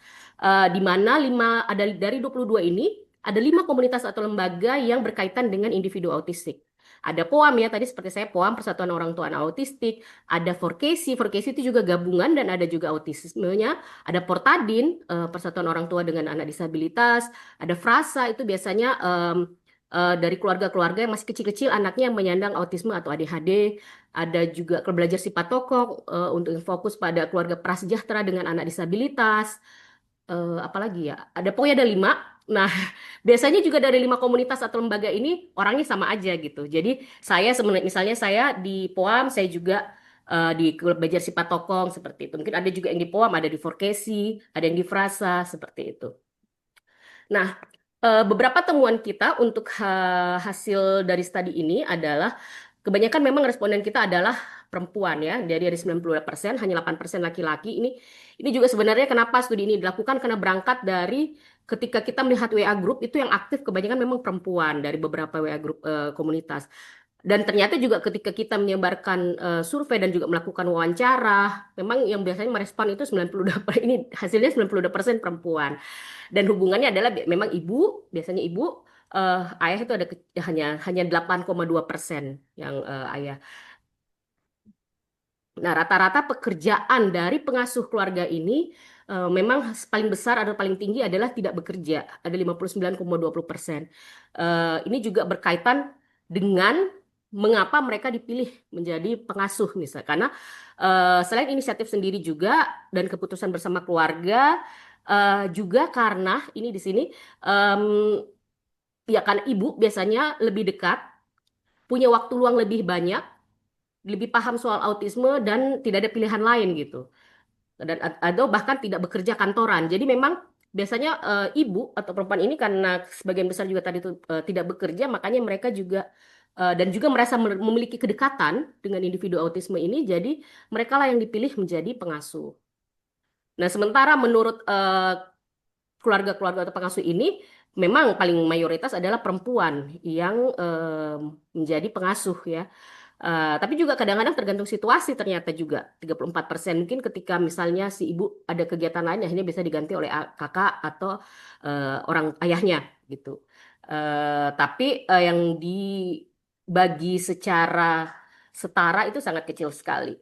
Di mana ada dari 22 ini ada 5 komunitas atau lembaga yang berkaitan dengan individu autistik. Ada POAM ya, tadi seperti saya POAM, Persatuan Orang Tua Anak Autistik, ada Forkesi itu juga gabungan dan ada juga autismenya, ada Portadin, Persatuan Orang Tua dengan Anak Disabilitas, ada Frasa, itu biasanya dari keluarga-keluarga yang masih kecil-kecil anaknya yang menyandang autisme atau ADHD, ada juga Klub Belajar Sifat Tokoh untuk fokus pada keluarga prasejahtera dengan anak disabilitas, apalagi ya, ada pokoknya ada 5. Nah, biasanya juga dari 5 komunitas atau lembaga ini orangnya sama aja gitu. Jadi saya misalnya saya di POAM, saya juga di Klub Belajar Sifat Tokong seperti itu. Mungkin ada juga yang di POAM, ada di Forkesi, ada yang di Frasa seperti itu. Nah, beberapa temuan kita untuk hasil dari studi ini adalah kebanyakan memang responden kita adalah perempuan ya. Dari 92% hanya 8% laki-laki. Ini juga sebenarnya kenapa studi ini dilakukan karena berangkat dari ketika kita melihat WA group itu yang aktif kebanyakan memang perempuan dari beberapa WA group komunitas. Dan ternyata juga ketika kita menyebarkan survei dan juga melakukan wawancara, memang yang biasanya merespon itu 98 ini hasilnya 92% perempuan. Dan hubungannya adalah memang ibu, biasanya ibu, ayah itu ada hanya 8,2% yang ayah. Nah, rata-rata pekerjaan dari pengasuh keluarga ini memang paling besar atau paling tinggi adalah tidak bekerja, ada 59,20%. Ini juga berkaitan dengan mengapa mereka dipilih menjadi pengasuh misalnya. Karena selain inisiatif sendiri juga dan keputusan bersama keluarga, juga karena ini di sini ya kan ibu biasanya lebih dekat, punya waktu luang lebih banyak, lebih paham soal autisme dan tidak ada pilihan lain gitu. Dan atau bahkan tidak bekerja kantoran. Jadi memang biasanya ibu atau perempuan ini karena sebagian besar juga tadi itu tidak bekerja, makanya mereka juga dan juga merasa memiliki kedekatan dengan individu autisme ini, jadi mereka lah yang dipilih menjadi pengasuh. Nah, sementara menurut keluarga-keluarga atau pengasuh ini memang paling mayoritas adalah perempuan yang menjadi pengasuh ya. Tapi juga kadang-kadang tergantung situasi ternyata juga 34% mungkin ketika misalnya si ibu ada kegiatan lain akhirnya bisa diganti oleh kakak atau orang ayahnya gitu. Tapi yang dibagi secara setara itu sangat kecil sekali.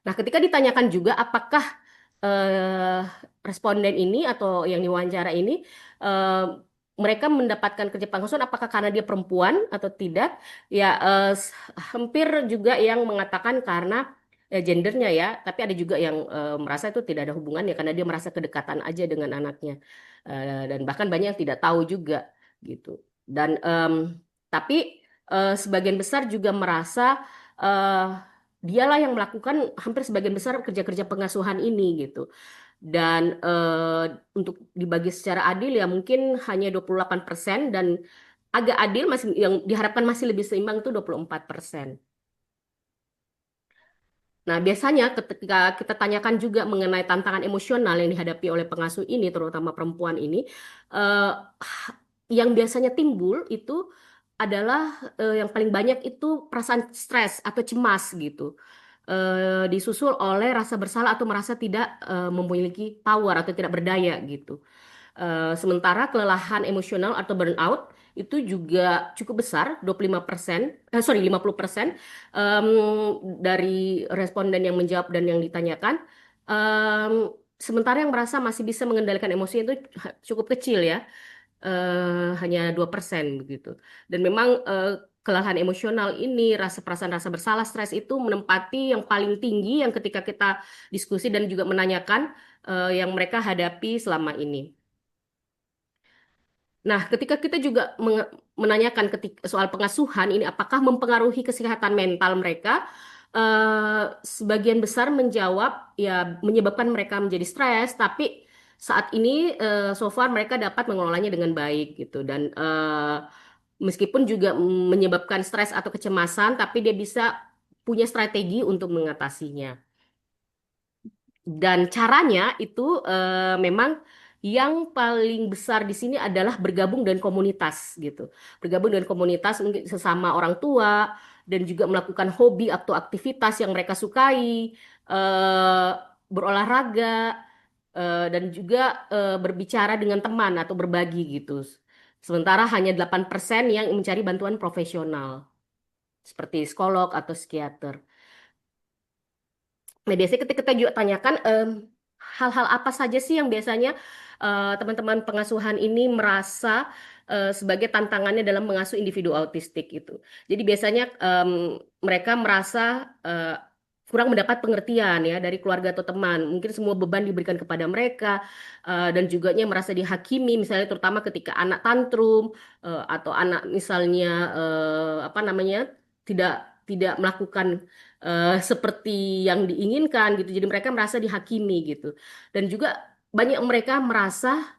Nah, ketika ditanyakan juga apakah eh, responden ini atau yang diwawancara ini eh, mereka mendapatkan kerja pengasuhan apakah karena dia perempuan atau tidak? Ya, hampir juga yang mengatakan karena gendernya ya, tapi ada juga yang merasa itu tidak ada hubungannya karena dia merasa kedekatan aja dengan anaknya. Dan bahkan banyak yang tidak tahu juga gitu. Dan tapi sebagian besar juga merasa eh, dialah yang melakukan hampir sebagian besar kerja-kerja pengasuhan ini gitu. Dan untuk dibagi secara adil ya mungkin hanya 28% dan agak adil masih yang diharapkan masih lebih seimbang itu 24%. Nah, biasanya ketika kita tanyakan juga mengenai tantangan emosional yang dihadapi oleh pengasuh ini, terutama perempuan ini, eh, yang biasanya timbul itu adalah yang paling banyak itu perasaan stres atau cemas gitu. Disusul oleh rasa bersalah atau merasa tidak memiliki power atau tidak berdaya gitu. Sementara kelelahan emosional atau burnout itu juga cukup besar, 50% dari responden yang menjawab dan yang ditanyakan. Sementara yang merasa masih bisa mengendalikan emosi itu cukup kecil ya. hanya 2% begitu. Dan memang kelelahan emosional ini, rasa perasaan rasa bersalah, stres itu menempati yang paling tinggi yang ketika kita diskusi dan juga menanyakan yang mereka hadapi selama ini. Nah, ketika kita juga menanyakan soal pengasuhan ini apakah mempengaruhi kesehatan mental mereka, sebagian besar menjawab ya menyebabkan mereka menjadi stres, tapi saat ini so far mereka dapat mengelolanya dengan baik gitu dan meskipun juga menyebabkan stres atau kecemasan, tapi dia bisa punya strategi untuk mengatasinya. Dan caranya itu memang yang paling besar di sini adalah bergabung dengan komunitas gitu. Bergabung dengan komunitas mungkin sesama orang tua dan juga melakukan hobi atau aktivitas yang mereka sukai, eh, berolahraga dan juga berbicara dengan teman atau berbagi gitu. Sementara hanya 8% yang mencari bantuan profesional seperti psikolog atau psikiater. Nah, biasanya ketika kita juga tanyakan hal-hal apa saja sih yang biasanya teman-teman pengasuhan ini merasa sebagai tantangannya dalam mengasuh individu autistik itu. Jadi biasanya mereka merasa kurang mendapat pengertian ya dari keluarga atau teman. Mungkin semua beban diberikan kepada mereka dan juga merasa dihakimi, misalnya terutama ketika anak tantrum atau anak misalnya apa namanya tidak tidak melakukan seperti yang diinginkan gitu. Jadi mereka merasa dihakimi gitu. Dan juga banyak mereka merasa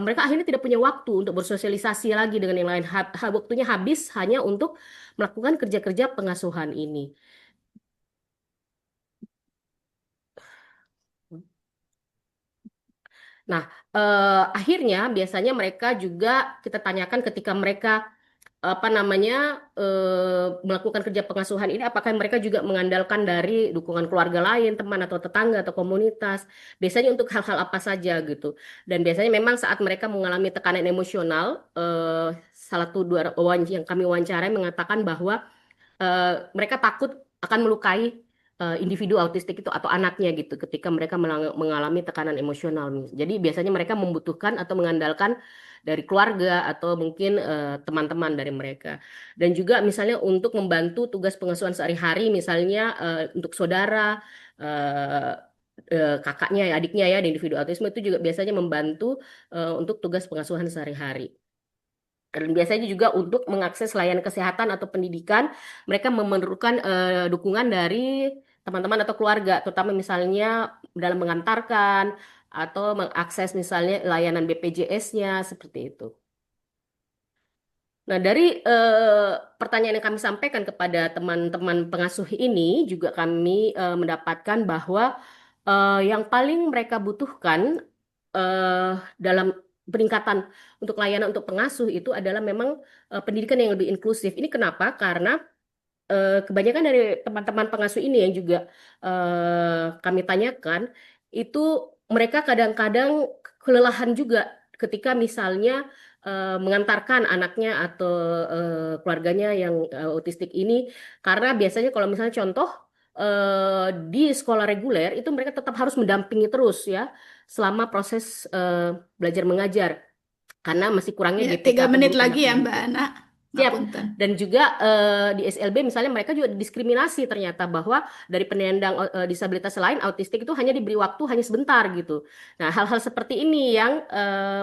mereka akhirnya tidak punya waktu untuk bersosialisasi lagi dengan yang lain. Waktunya habis hanya untuk melakukan kerja-kerja pengasuhan ini. Nah, akhirnya biasanya mereka juga kita tanyakan ketika mereka apa namanya melakukan kerja pengasuhan ini apakah mereka juga mengandalkan dari dukungan keluarga lain, teman atau tetangga atau komunitas. Biasanya untuk hal-hal apa saja gitu. Dan biasanya memang saat mereka mengalami tekanan emosional, salah satu dua yang kami wawancarai mengatakan bahwa mereka takut akan melukai individu autistik itu atau anaknya gitu ketika mereka mengalami tekanan emosional. Jadi biasanya mereka membutuhkan atau mengandalkan dari keluarga atau mungkin teman-teman dari mereka. Dan juga misalnya untuk membantu tugas pengasuhan sehari-hari, misalnya untuk saudara, kakaknya, adiknya ya, di individu autisme itu juga biasanya membantu untuk tugas pengasuhan sehari-hari. Dan biasanya juga untuk mengakses layanan kesehatan atau pendidikan, mereka memerlukan dukungan dari teman-teman atau keluarga, terutama misalnya dalam mengantarkan atau mengakses misalnya layanan BPJS-nya seperti itu. Nah, dari pertanyaan yang kami sampaikan kepada teman-teman pengasuh ini, juga kami mendapatkan bahwa yang paling mereka butuhkan dalam peningkatan untuk layanan untuk pengasuh itu adalah memang pendidikan yang lebih inklusif. Ini kenapa? Karena kebanyakan dari teman-teman pengasuh ini yang juga kami tanyakan, itu mereka kadang-kadang kelelahan juga ketika misalnya mengantarkan anaknya atau keluarganya yang autistik ini, karena biasanya kalau misalnya contoh di sekolah reguler itu mereka tetap harus mendampingi terus ya selama proses belajar mengajar karena masih kurangnya Ya, GPK 3 atau menit guru lagi ya pendamping Mbak itu. Ana. Siap. Ngapunten. Dan juga di SLB misalnya mereka juga diskriminasi ternyata bahwa dari penyandang disabilitas lain autistik itu hanya diberi waktu hanya sebentar gitu. Nah, hal-hal seperti ini yang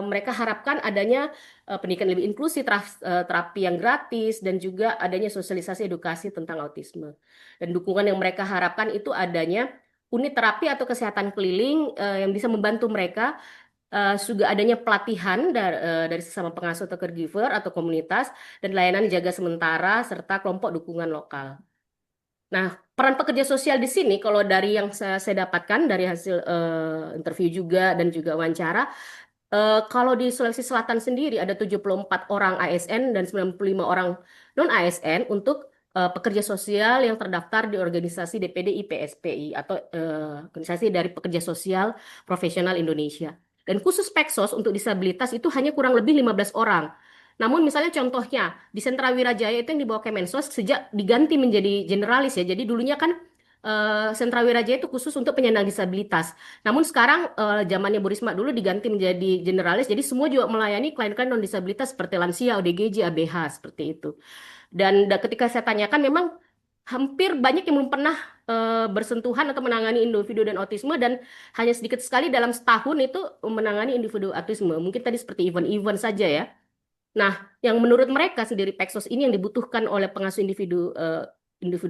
mereka harapkan adanya pendidikan lebih inklusif, terapi yang gratis dan juga adanya sosialisasi edukasi tentang autisme. Dan dukungan yang mereka harapkan itu adanya unit terapi atau kesehatan keliling yang bisa membantu mereka juga adanya pelatihan dari sesama pengasuh atau caregiver atau komunitas dan layanan jaga sementara serta kelompok dukungan lokal. Nah, peran pekerja sosial di sini kalau dari yang saya dapatkan dari hasil interview juga dan juga wawancara, kalau di Sulawesi Selatan sendiri ada 74 orang ASN dan 95 orang non ASN untuk pekerja sosial yang terdaftar di organisasi DPD IPSPI atau organisasi dari pekerja sosial profesional Indonesia. Dan khusus Peksos untuk disabilitas itu hanya kurang lebih 15 orang. Namun misalnya contohnya di Sentra Wirajaya itu yang dibawa Kemensos sejak diganti menjadi generalis ya. Jadi dulunya kan Sentra Wirajaya itu khusus untuk penyandang disabilitas. Namun sekarang zamannya Bu Risma dulu diganti menjadi generalis, jadi semua juga melayani klien-klien non disabilitas seperti lansia, ODGJ, ABH seperti itu. Dan ketika saya tanyakan, memang hampir banyak yang belum pernah bersentuhan atau menangani individu dan autisme, dan hanya sedikit sekali dalam setahun itu menangani individu autisme. Mungkin tadi seperti event-event saja ya. Nah, yang menurut mereka sendiri Peksos ini yang dibutuhkan oleh pengasuh individu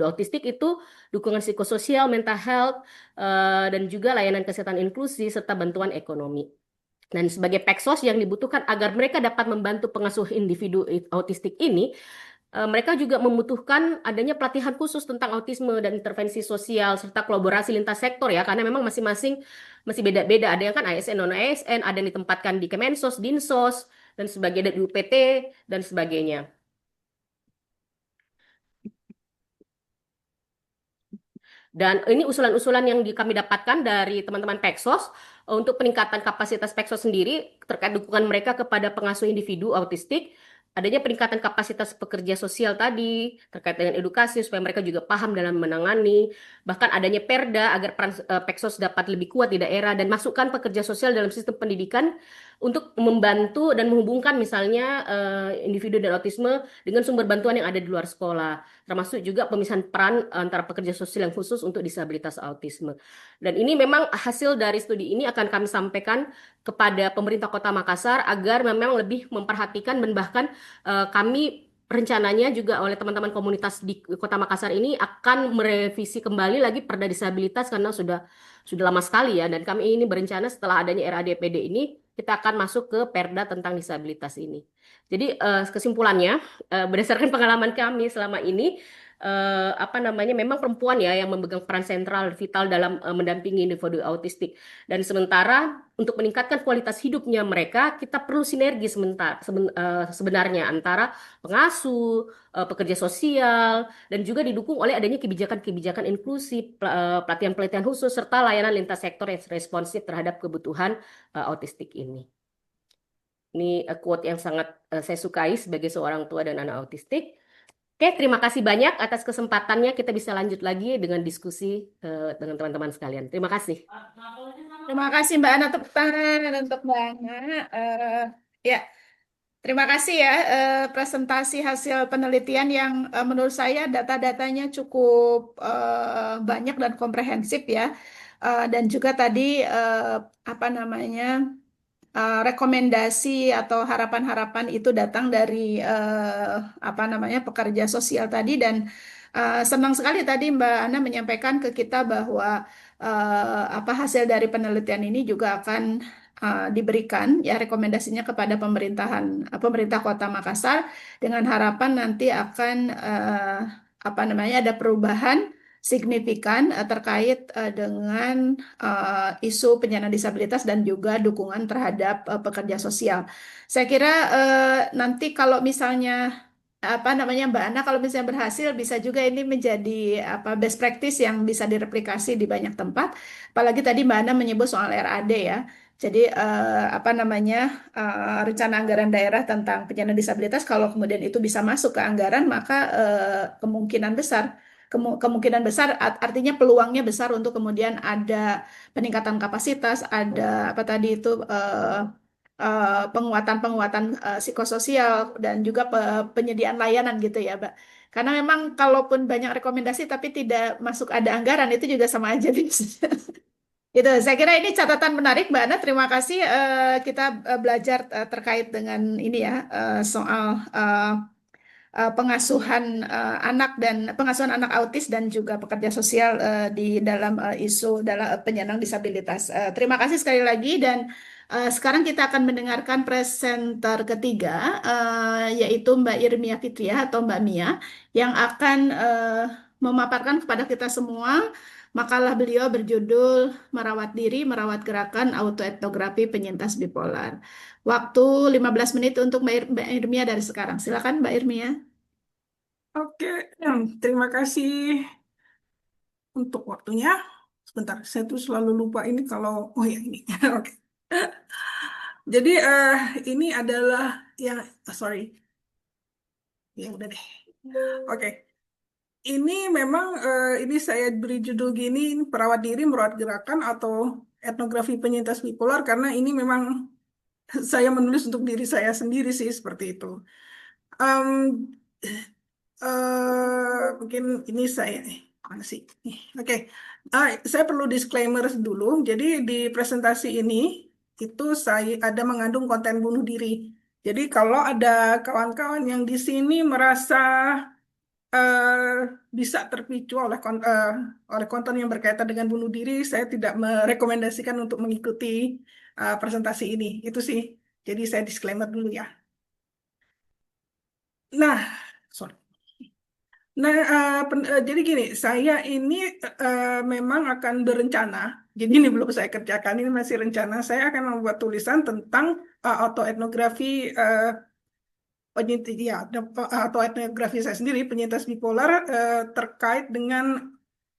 autistik itu dukungan psikososial, mental health, dan juga layanan kesehatan inklusi serta bantuan ekonomi. Dan sebagai Peksos yang dibutuhkan agar mereka dapat membantu pengasuh individu autistik ini, mereka juga membutuhkan adanya pelatihan khusus tentang autisme dan intervensi sosial serta kolaborasi lintas sektor ya, karena memang masing-masing masih beda-beda. Ada yang kan ASN, non ASN, ada yang ditempatkan di Kemensos, Dinsos, dan sebagainya, di UPT dan sebagainya. Dan ini usulan-usulan yang kami dapatkan dari teman-teman Peksos untuk peningkatan kapasitas Peksos sendiri terkait dukungan mereka kepada pengasuh individu autistik, adanya peningkatan kapasitas pekerja sosial tadi terkait dengan edukasi supaya mereka juga paham dalam menangani, bahkan adanya perda agar peran Peksos dapat lebih kuat di daerah, dan masukkan pekerja sosial dalam sistem pendidikan untuk membantu dan menghubungkan misalnya individu dan autisme dengan sumber bantuan yang ada di luar sekolah, termasuk juga pemisahan peran antara pekerja sosial yang khusus untuk disabilitas autisme. Dan ini memang hasil dari studi ini akan kami sampaikan kepada pemerintah Kota Makassar agar memang lebih memperhatikan, dan bahkan kami rencananya juga oleh teman-teman komunitas di Kota Makassar ini akan merevisi kembali lagi Perda Disabilitas karena sudah lama sekali ya, dan kami ini berencana setelah adanya RADPD ini kita akan masuk ke Perda tentang disabilitas ini. Jadi kesimpulannya, berdasarkan pengalaman kami selama ini, memang perempuan ya yang memegang peran sentral vital dalam mendampingi individu autistik. Dan sementara untuk meningkatkan kualitas hidupnya mereka, kita perlu sinergi sebenarnya antara pengasuh, pekerja sosial, dan juga didukung oleh adanya kebijakan-kebijakan inklusif, pelatihan-pelatihan khusus, serta layanan lintas sektor yang responsif terhadap kebutuhan autistik ini. Ini quote yang sangat saya sukai sebagai seorang tua dan anak autistik. Oke, terima kasih banyak atas kesempatannya. Kita bisa lanjut lagi dengan diskusi dengan teman-teman sekalian. Terima kasih. Terima kasih Mbak Ana, tepuk tangan untuk Mbak Ana. Ya, terima kasih ya presentasi hasil penelitian yang menurut saya data-datanya cukup banyak dan komprehensif ya. Dan juga tadi rekomendasi atau harapan-harapan itu datang dari pekerja sosial tadi, dan senang sekali tadi Mbak Ana menyampaikan ke kita bahwa hasil dari penelitian ini juga akan diberikan ya rekomendasinya kepada pemerintah Kota Makassar, dengan harapan nanti akan ada perubahan signifikan terkait dengan isu penyandang disabilitas dan juga dukungan terhadap pekerja sosial. Saya kira nanti kalau misalnya Mbak Ana, kalau misalnya berhasil, bisa juga ini menjadi best practice yang bisa direplikasi di banyak tempat. Apalagi tadi Mbak Ana menyebut soal RAD ya. Jadi rencana anggaran daerah tentang penyandang disabilitas, kalau kemudian itu bisa masuk ke anggaran, maka kemungkinan besar artinya peluangnya besar untuk kemudian ada peningkatan kapasitas, ada penguatan-penguatan psikososial, dan juga penyediaan layanan gitu ya, Mbak. Karena memang kalaupun banyak rekomendasi tapi tidak masuk ada anggaran, itu juga sama aja bisa. Itu, saya kira ini catatan menarik, Mbak Ana. Terima kasih. Kita belajar terkait dengan ini ya, soal pengasuhan anak autis dan juga pekerja sosial di dalam isu dalam penyandang disabilitas. Terima kasih sekali lagi, dan sekarang kita akan mendengarkan presenter ketiga, yaitu Mbak Irmia Fitriah atau Mbak Mia, yang akan memaparkan kepada kita semua makalah beliau berjudul Merawat Diri, Merawat Gerakan Autoetnografi Penyintas Bipolar. Waktu 15 menit untuk Mbak Irmia dari sekarang. Silakan Mbak Irmia. Oke, terima kasih untuk waktunya. Sebentar, saya tuh selalu lupa ini kalau, oh ya ini, oke. Jadi ini adalah yang, sorry, ya udah deh. Oke. ini memang ini saya beri judul gini, ini perawat diri, merawat gerakan atau etnografi penyintas bipolar karena ini memang saya menulis untuk diri saya sendiri sih seperti itu. Em, Mungkin ini saya mana sih? Oke. Saya perlu disclaimer dulu. Jadi di presentasi ini itu saya ada mengandung konten bunuh diri. Jadi kalau ada kawan-kawan yang di sini merasa eh, bisa terpicu oleh konten yang berkaitan dengan bunuh diri, saya tidak merekomendasikan untuk mengikuti presentasi ini. Itu sih. Jadi saya disclaimer dulu ya. Nah, sorry. Nah, jadi gini, saya ini memang akan berencana. Jadi ini belum saya kerjakan, ini masih rencana. Saya akan membuat tulisan tentang autoetnografi penyintas, ya, atau etnografi saya sendiri penyintas bipolar terkait dengan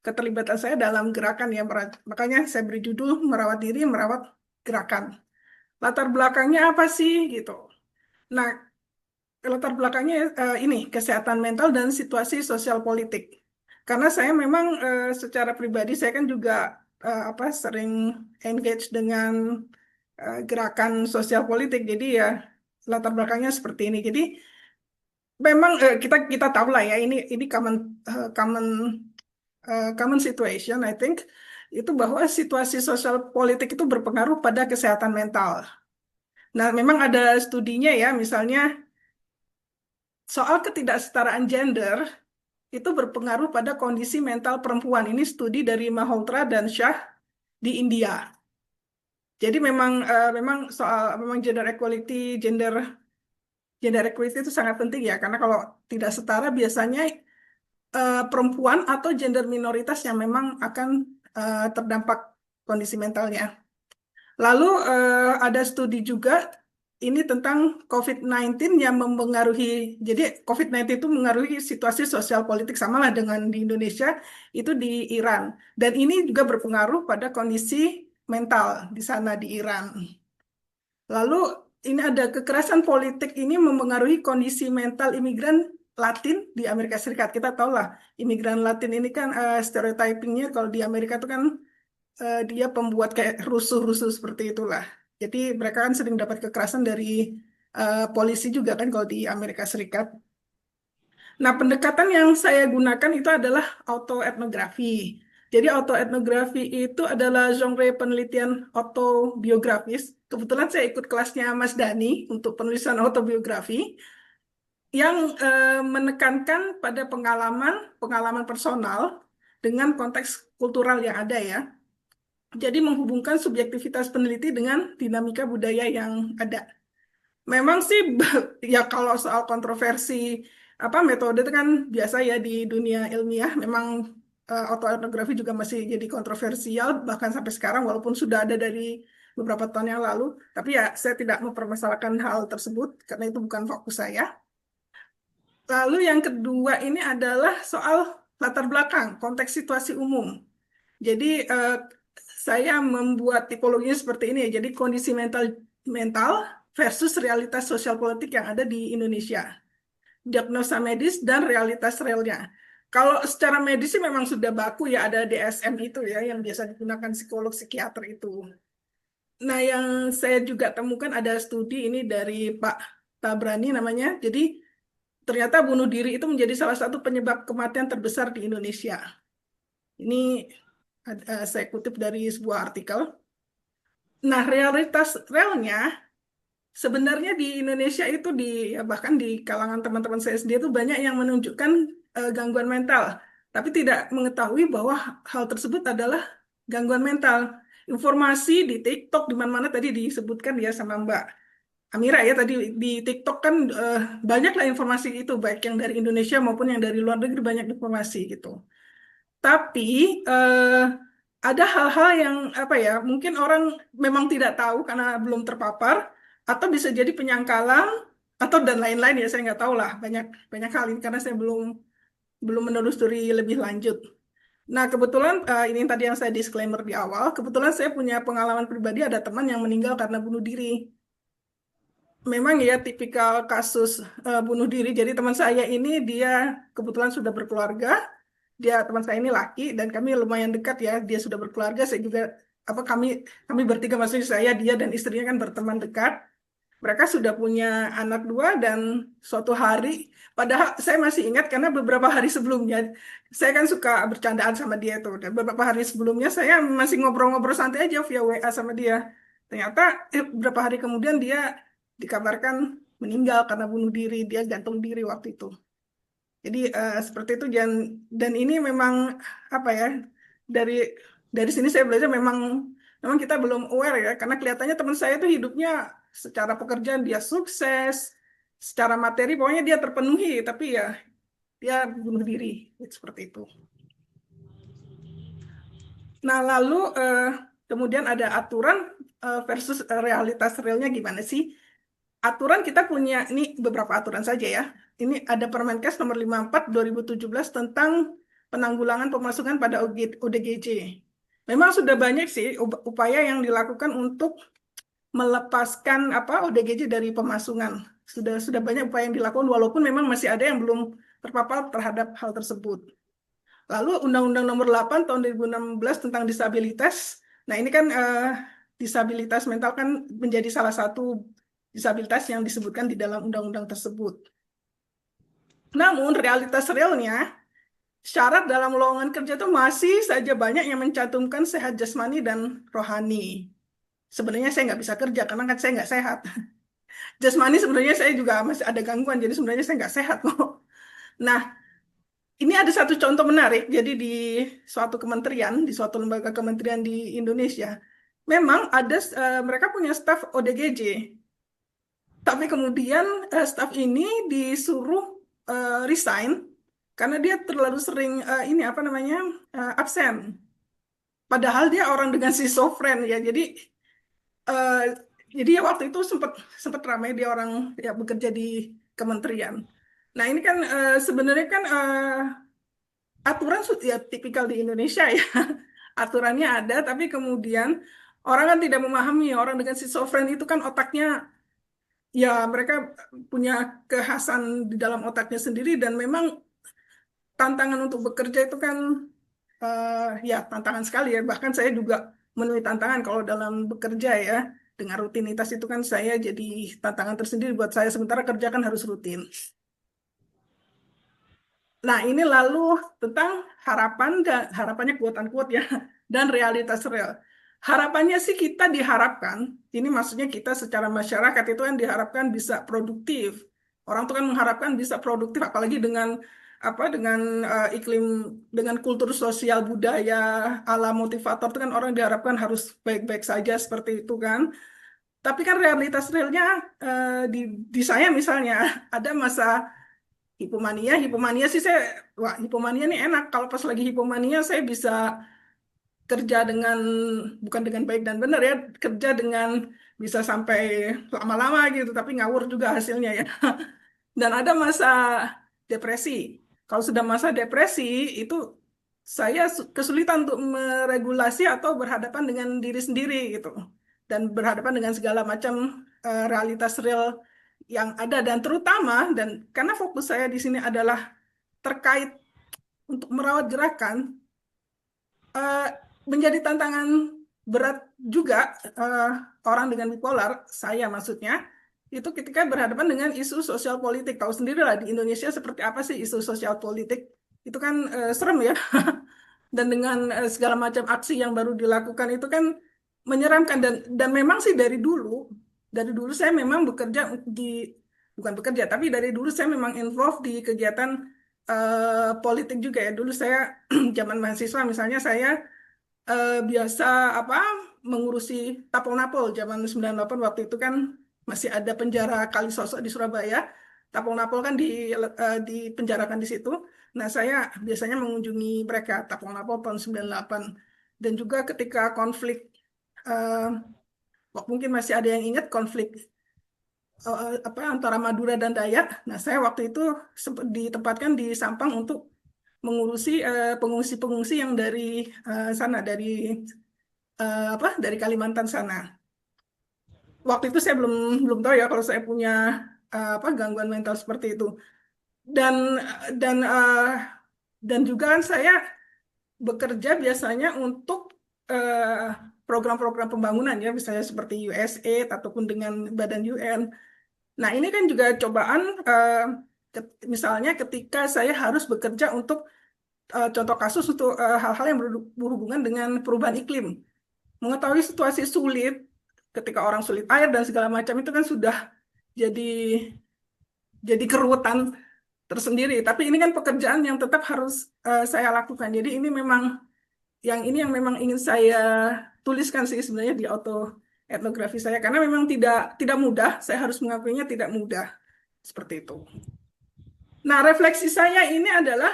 keterlibatan saya dalam gerakan ya. Makanya saya beri judul merawat diri, merawat gerakan. Latar belakangnya apa sih gitu. Nah, latar belakangnya ini kesehatan mental dan situasi sosial politik. Karena saya memang secara pribadi saya kan juga sering engage dengan gerakan sosial politik. Jadi ya latar belakangnya seperti ini. Jadi memang kita kita tahu lah ya ini common common situation I think itu bahwa situasi sosial politik itu berpengaruh pada kesehatan mental. Nah, memang ada studinya ya, misalnya soal ketidaksetaraan gender itu berpengaruh pada kondisi mental perempuan. Ini studi dari Malhotra dan Shah di India. Jadi memang gender equality, gender equality itu sangat penting ya, karena kalau tidak setara biasanya perempuan atau gender minoritas yang memang akan terdampak kondisi mentalnya. Lalu ada studi juga ini tentang COVID-19 yang mempengaruhi, jadi COVID-19 itu mengaruhi situasi sosial politik sama lah dengan di Indonesia, itu di Iran. Dan ini juga berpengaruh pada kondisi mental di sana di Iran. Lalu ini ada kekerasan politik ini mempengaruhi kondisi mental imigran Latin di Amerika Serikat. Kita tahu lah, imigran Latin ini kan stereotypingnya kalau di Amerika itu kan dia pembuat kayak rusuh-rusuh seperti itulah. Jadi mereka kan sering dapat kekerasan dari polisi juga kan kalau di Amerika Serikat. Nah, pendekatan yang saya gunakan itu adalah autoetnografi. Jadi autoetnografi itu adalah genre penelitian autobiografis. Kebetulan saya ikut kelasnya Mas Dani untuk penulisan autobiografi yang menekankan pada pengalaman personal dengan konteks kultural yang ada ya. Jadi menghubungkan subjektivitas peneliti dengan dinamika budaya yang ada. Memang sih ya kalau soal kontroversi metode itu kan biasa ya di dunia ilmiah. Memang autoetnografi juga masih jadi kontroversial bahkan sampai sekarang walaupun sudah ada dari beberapa tahun yang lalu. Tapi ya saya tidak mempermasalahkan hal tersebut karena itu bukan fokus saya. Lalu yang kedua ini adalah soal latar belakang, konteks situasi umum. Jadi saya membuat tipologinya seperti ini. Jadi kondisi mental versus realitas sosial politik yang ada di Indonesia. Diagnosa medis dan realitas realnya. Kalau secara medis sih memang sudah baku ya ada DSM itu ya yang biasa digunakan psikolog psikiater itu. Nah, yang saya juga temukan ada studi ini dari Pak Tabrani namanya. Jadi ternyata bunuh diri itu menjadi salah satu penyebab kematian terbesar di Indonesia. Ini saya kutip dari sebuah artikel. Nah, realitas realnya sebenarnya di Indonesia itu bahkan di kalangan teman-teman saya sendiri itu banyak yang menunjukkan gangguan mental, tapi tidak mengetahui bahwa hal tersebut adalah gangguan mental. Informasi di TikTok di mana-mana tadi disebutkan ya sama Mbak Amira ya tadi di TikTok kan banyaklah informasi itu baik yang dari Indonesia maupun yang dari luar negeri banyak informasi gitu. Tapi ada hal-hal yang mungkin orang memang tidak tahu karena belum terpapar atau bisa jadi penyangkalan atau dan lain-lain ya saya nggak tahu lah banyak banyak hal ini karena saya belum menelusuri lebih lanjut. Nah, kebetulan ini tadi yang saya disclaimer di awal, kebetulan saya punya pengalaman pribadi ada teman yang meninggal karena bunuh diri. Memang ya tipikal kasus bunuh diri. Jadi teman saya ini dia kebetulan sudah berkeluarga, teman saya ini laki dan kami lumayan dekat ya. Dia sudah berkeluarga, saya juga kami bertiga, maksudnya saya, dia dan istrinya kan berteman dekat. Mereka sudah punya anak dua dan suatu hari, padahal saya masih ingat karena beberapa hari sebelumnya, saya kan suka bercandaan sama dia tuh. Dan beberapa hari sebelumnya saya masih ngobrol-ngobrol santai aja via WA sama dia. Ternyata beberapa hari kemudian dia dikabarkan meninggal karena bunuh diri, dia gantung diri waktu itu. Jadi seperti itu dan ini memang apa ya, dari dari sini saya belajar memang memang kita belum aware ya, karena kelihatannya teman saya itu hidupnya secara pekerjaan dia sukses, secara materi pokoknya dia terpenuhi, tapi ya dia bunuh diri seperti itu. Nah lalu kemudian ada aturan versus realitas realnya gimana sih? Aturan kita punya, ini beberapa aturan saja ya. Ini ada Permenkes nomor 54 2017 tentang penanggulangan pemasukan pada ODGJ. Memang sudah banyak sih upaya yang dilakukan untuk melepaskan ODGJ dari pemasungan. Sudah banyak upaya yang dilakukan walaupun memang masih ada yang belum terpapar terhadap hal tersebut. Lalu Undang-Undang Nomor 8 tahun 2016 tentang disabilitas. Nah, ini kan disabilitas mental kan menjadi salah satu disabilitas yang disebutkan di dalam undang-undang tersebut. Namun realitas realnya, syarat dalam lowongan kerja itu masih saja banyak yang mencantumkan sehat jasmani dan rohani. Sebenarnya saya nggak bisa kerja karena kan saya nggak sehat. Jasmani sebenarnya saya juga masih ada gangguan, jadi sebenarnya saya nggak sehat kok. Nah, ini ada satu contoh menarik. Jadi di suatu kementerian, di suatu lembaga kementerian di Indonesia, memang ada mereka punya staf ODGJ. Tapi kemudian staf ini disuruh resign karena dia terlalu sering absen. Padahal dia orang dengan schizofren ya. Eh, jadi ya waktu itu sempat ramai dia orang ya bekerja di kementerian. Nah ini kan sebenarnya kan aturan ya tipikal di Indonesia ya. Aturannya ada, tapi kemudian orang kan tidak memahami orang dengan schizofren itu kan otaknya ya mereka punya kekhasan di dalam otaknya sendiri dan memang tantangan untuk bekerja itu kan ya tantangan sekali ya. Bahkan saya juga menemui tantangan kalau dalam bekerja ya. Dengan rutinitas itu kan saya jadi tantangan tersendiri buat saya. Sementara kerja kan harus rutin. Nah, ini lalu tentang harapan dan harapannya quote-unquote ya, dan realitas real. Harapannya sih kita diharapkan, ini maksudnya kita secara masyarakat itu kan diharapkan bisa produktif. Orang tuh kan mengharapkan bisa produktif, apalagi dengan iklim, dengan kultur sosial budaya ala motivator itu kan orang diharapkan harus baik-baik saja seperti itu kan. Tapi kan realitas realnya di saya misalnya ada masa hipomania sih hipomania ini enak. Kalau pas lagi hipomania saya bisa kerja bukan dengan baik dan benar ya, kerja dengan bisa sampai lama-lama gitu, tapi ngawur juga hasilnya ya. Dan ada masa depresi. Kalau sudah masa depresi, itu saya kesulitan untuk meregulasi atau berhadapan dengan diri sendiri gitu. Dan berhadapan dengan segala macam realitas real yang ada. Dan terutama, dan karena fokus saya di sini adalah terkait untuk merawat gerakan, eh, menjadi tantangan berat juga eh, orang dengan bipolar, saya maksudnya, itu ketika berhadapan dengan isu sosial politik. Tahu sendiri lah di Indonesia seperti apa sih isu sosial politik. Itu kan serem ya. Dan dengan segala macam aksi yang baru dilakukan itu kan menyeramkan. Dan memang sih dari dulu saya memang bukan bekerja, tapi dari dulu saya memang involved di kegiatan politik juga ya. Dulu saya zaman mahasiswa misalnya saya biasa mengurusi Tapol-Napol zaman 98 waktu itu kan masih ada penjara Kalisosok di Surabaya. Tapol-Napol kan dipenjarakan di situ. Nah, saya biasanya mengunjungi mereka Tapol-Napol tahun 98. Dan juga ketika konflik eh, mungkin masih ada yang ingat konflik antara Madura dan Dayak. Nah, saya waktu itu sempat ditempatkan di Sampang untuk mengurusi pengungsi-pengungsi yang dari sana dari Kalimantan sana. Waktu itu saya belum tahu ya kalau saya punya gangguan mental seperti itu. Dan dan Dan juga kan saya bekerja biasanya untuk program-program pembangunan ya, misalnya seperti USAID ataupun dengan badan UN. Nah, ini kan juga cobaan misalnya ketika saya harus bekerja untuk contoh kasus untuk hal-hal yang berhubungan dengan perubahan iklim. Mengetahui situasi sulit ketika orang sulit air dan segala macam itu kan sudah jadi keruwetan tersendiri. Tapi ini kan pekerjaan yang tetap harus saya lakukan. Jadi ini memang yang memang ingin saya tuliskan sih sebenarnya di auto etnografi saya karena memang tidak mudah. Saya harus mengakuinya tidak mudah seperti itu. Nah, refleksi saya ini adalah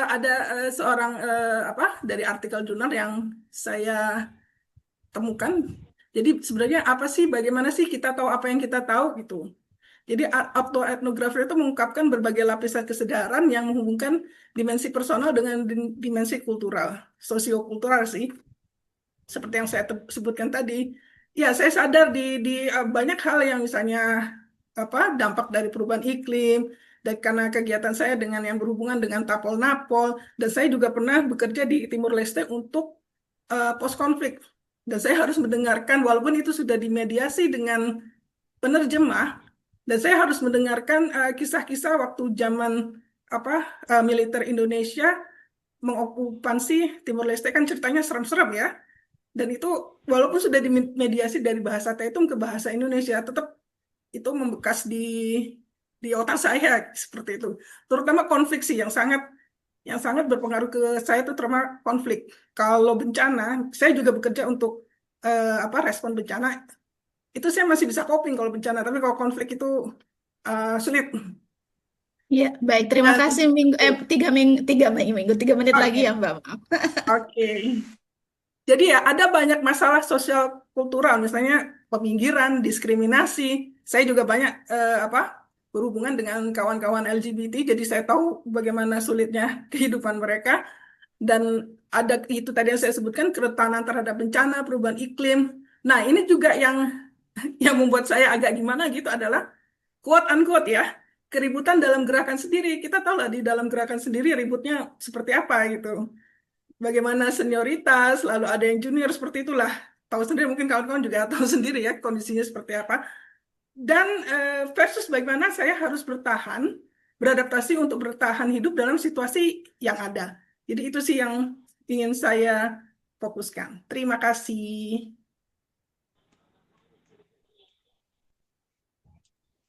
ada seorang dari artikel jurnal yang saya temukan. Jadi sebenarnya apa sih, bagaimana sih kita tahu apa yang kita tahu gitu. Jadi autoetnografer itu mengungkapkan berbagai lapisan kesadaran yang menghubungkan dimensi personal dengan dimensi kultural, sosiokultural sih. Seperti yang saya sebutkan tadi. Ya, saya sadar di banyak hal yang misalnya dampak dari perubahan iklim, dan karena kegiatan saya dengan yang berhubungan dengan tapol-napol, dan saya juga pernah bekerja di Timur Leste untuk post konflik. Dan saya harus mendengarkan, walaupun itu sudah dimediasi dengan penerjemah, dan saya harus mendengarkan kisah-kisah waktu zaman militer Indonesia mengokupansi Timur Leste, kan ceritanya serem-serem ya. Dan itu walaupun sudah dimediasi dari bahasa Tetum ke bahasa Indonesia, tetap itu membekas di otak saya seperti itu. Terutama konflik sih yang sangat berpengaruh ke saya itu terutama konflik. Kalau bencana, saya juga bekerja untuk respon bencana. Itu saya masih bisa coping kalau bencana, tapi kalau konflik itu sulit. Ya, baik. Terima Dan kasih. 3 menit lagi oke, ya, Mbak. Maaf. oke. Jadi ya ada banyak masalah sosial kultural, misalnya peminggiran, diskriminasi. Saya juga banyak berhubungan dengan kawan-kawan LGBT, jadi saya tahu bagaimana sulitnya kehidupan mereka. Dan ada itu tadi yang saya sebutkan, kerentanan terhadap bencana, perubahan iklim. Nah, ini juga yang membuat saya agak gimana gitu adalah quote unquote ya, keributan dalam gerakan sendiri. Kita tahu lah di dalam gerakan sendiri ributnya seperti apa gitu. Bagaimana senioritas, lalu ada yang junior, seperti itulah. Tahu sendiri, mungkin kawan-kawan juga tahu sendiri ya kondisinya seperti apa. Dan versus bagaimana saya harus beradaptasi untuk bertahan hidup dalam situasi yang ada. Jadi itu sih yang ingin saya fokuskan. Terima kasih.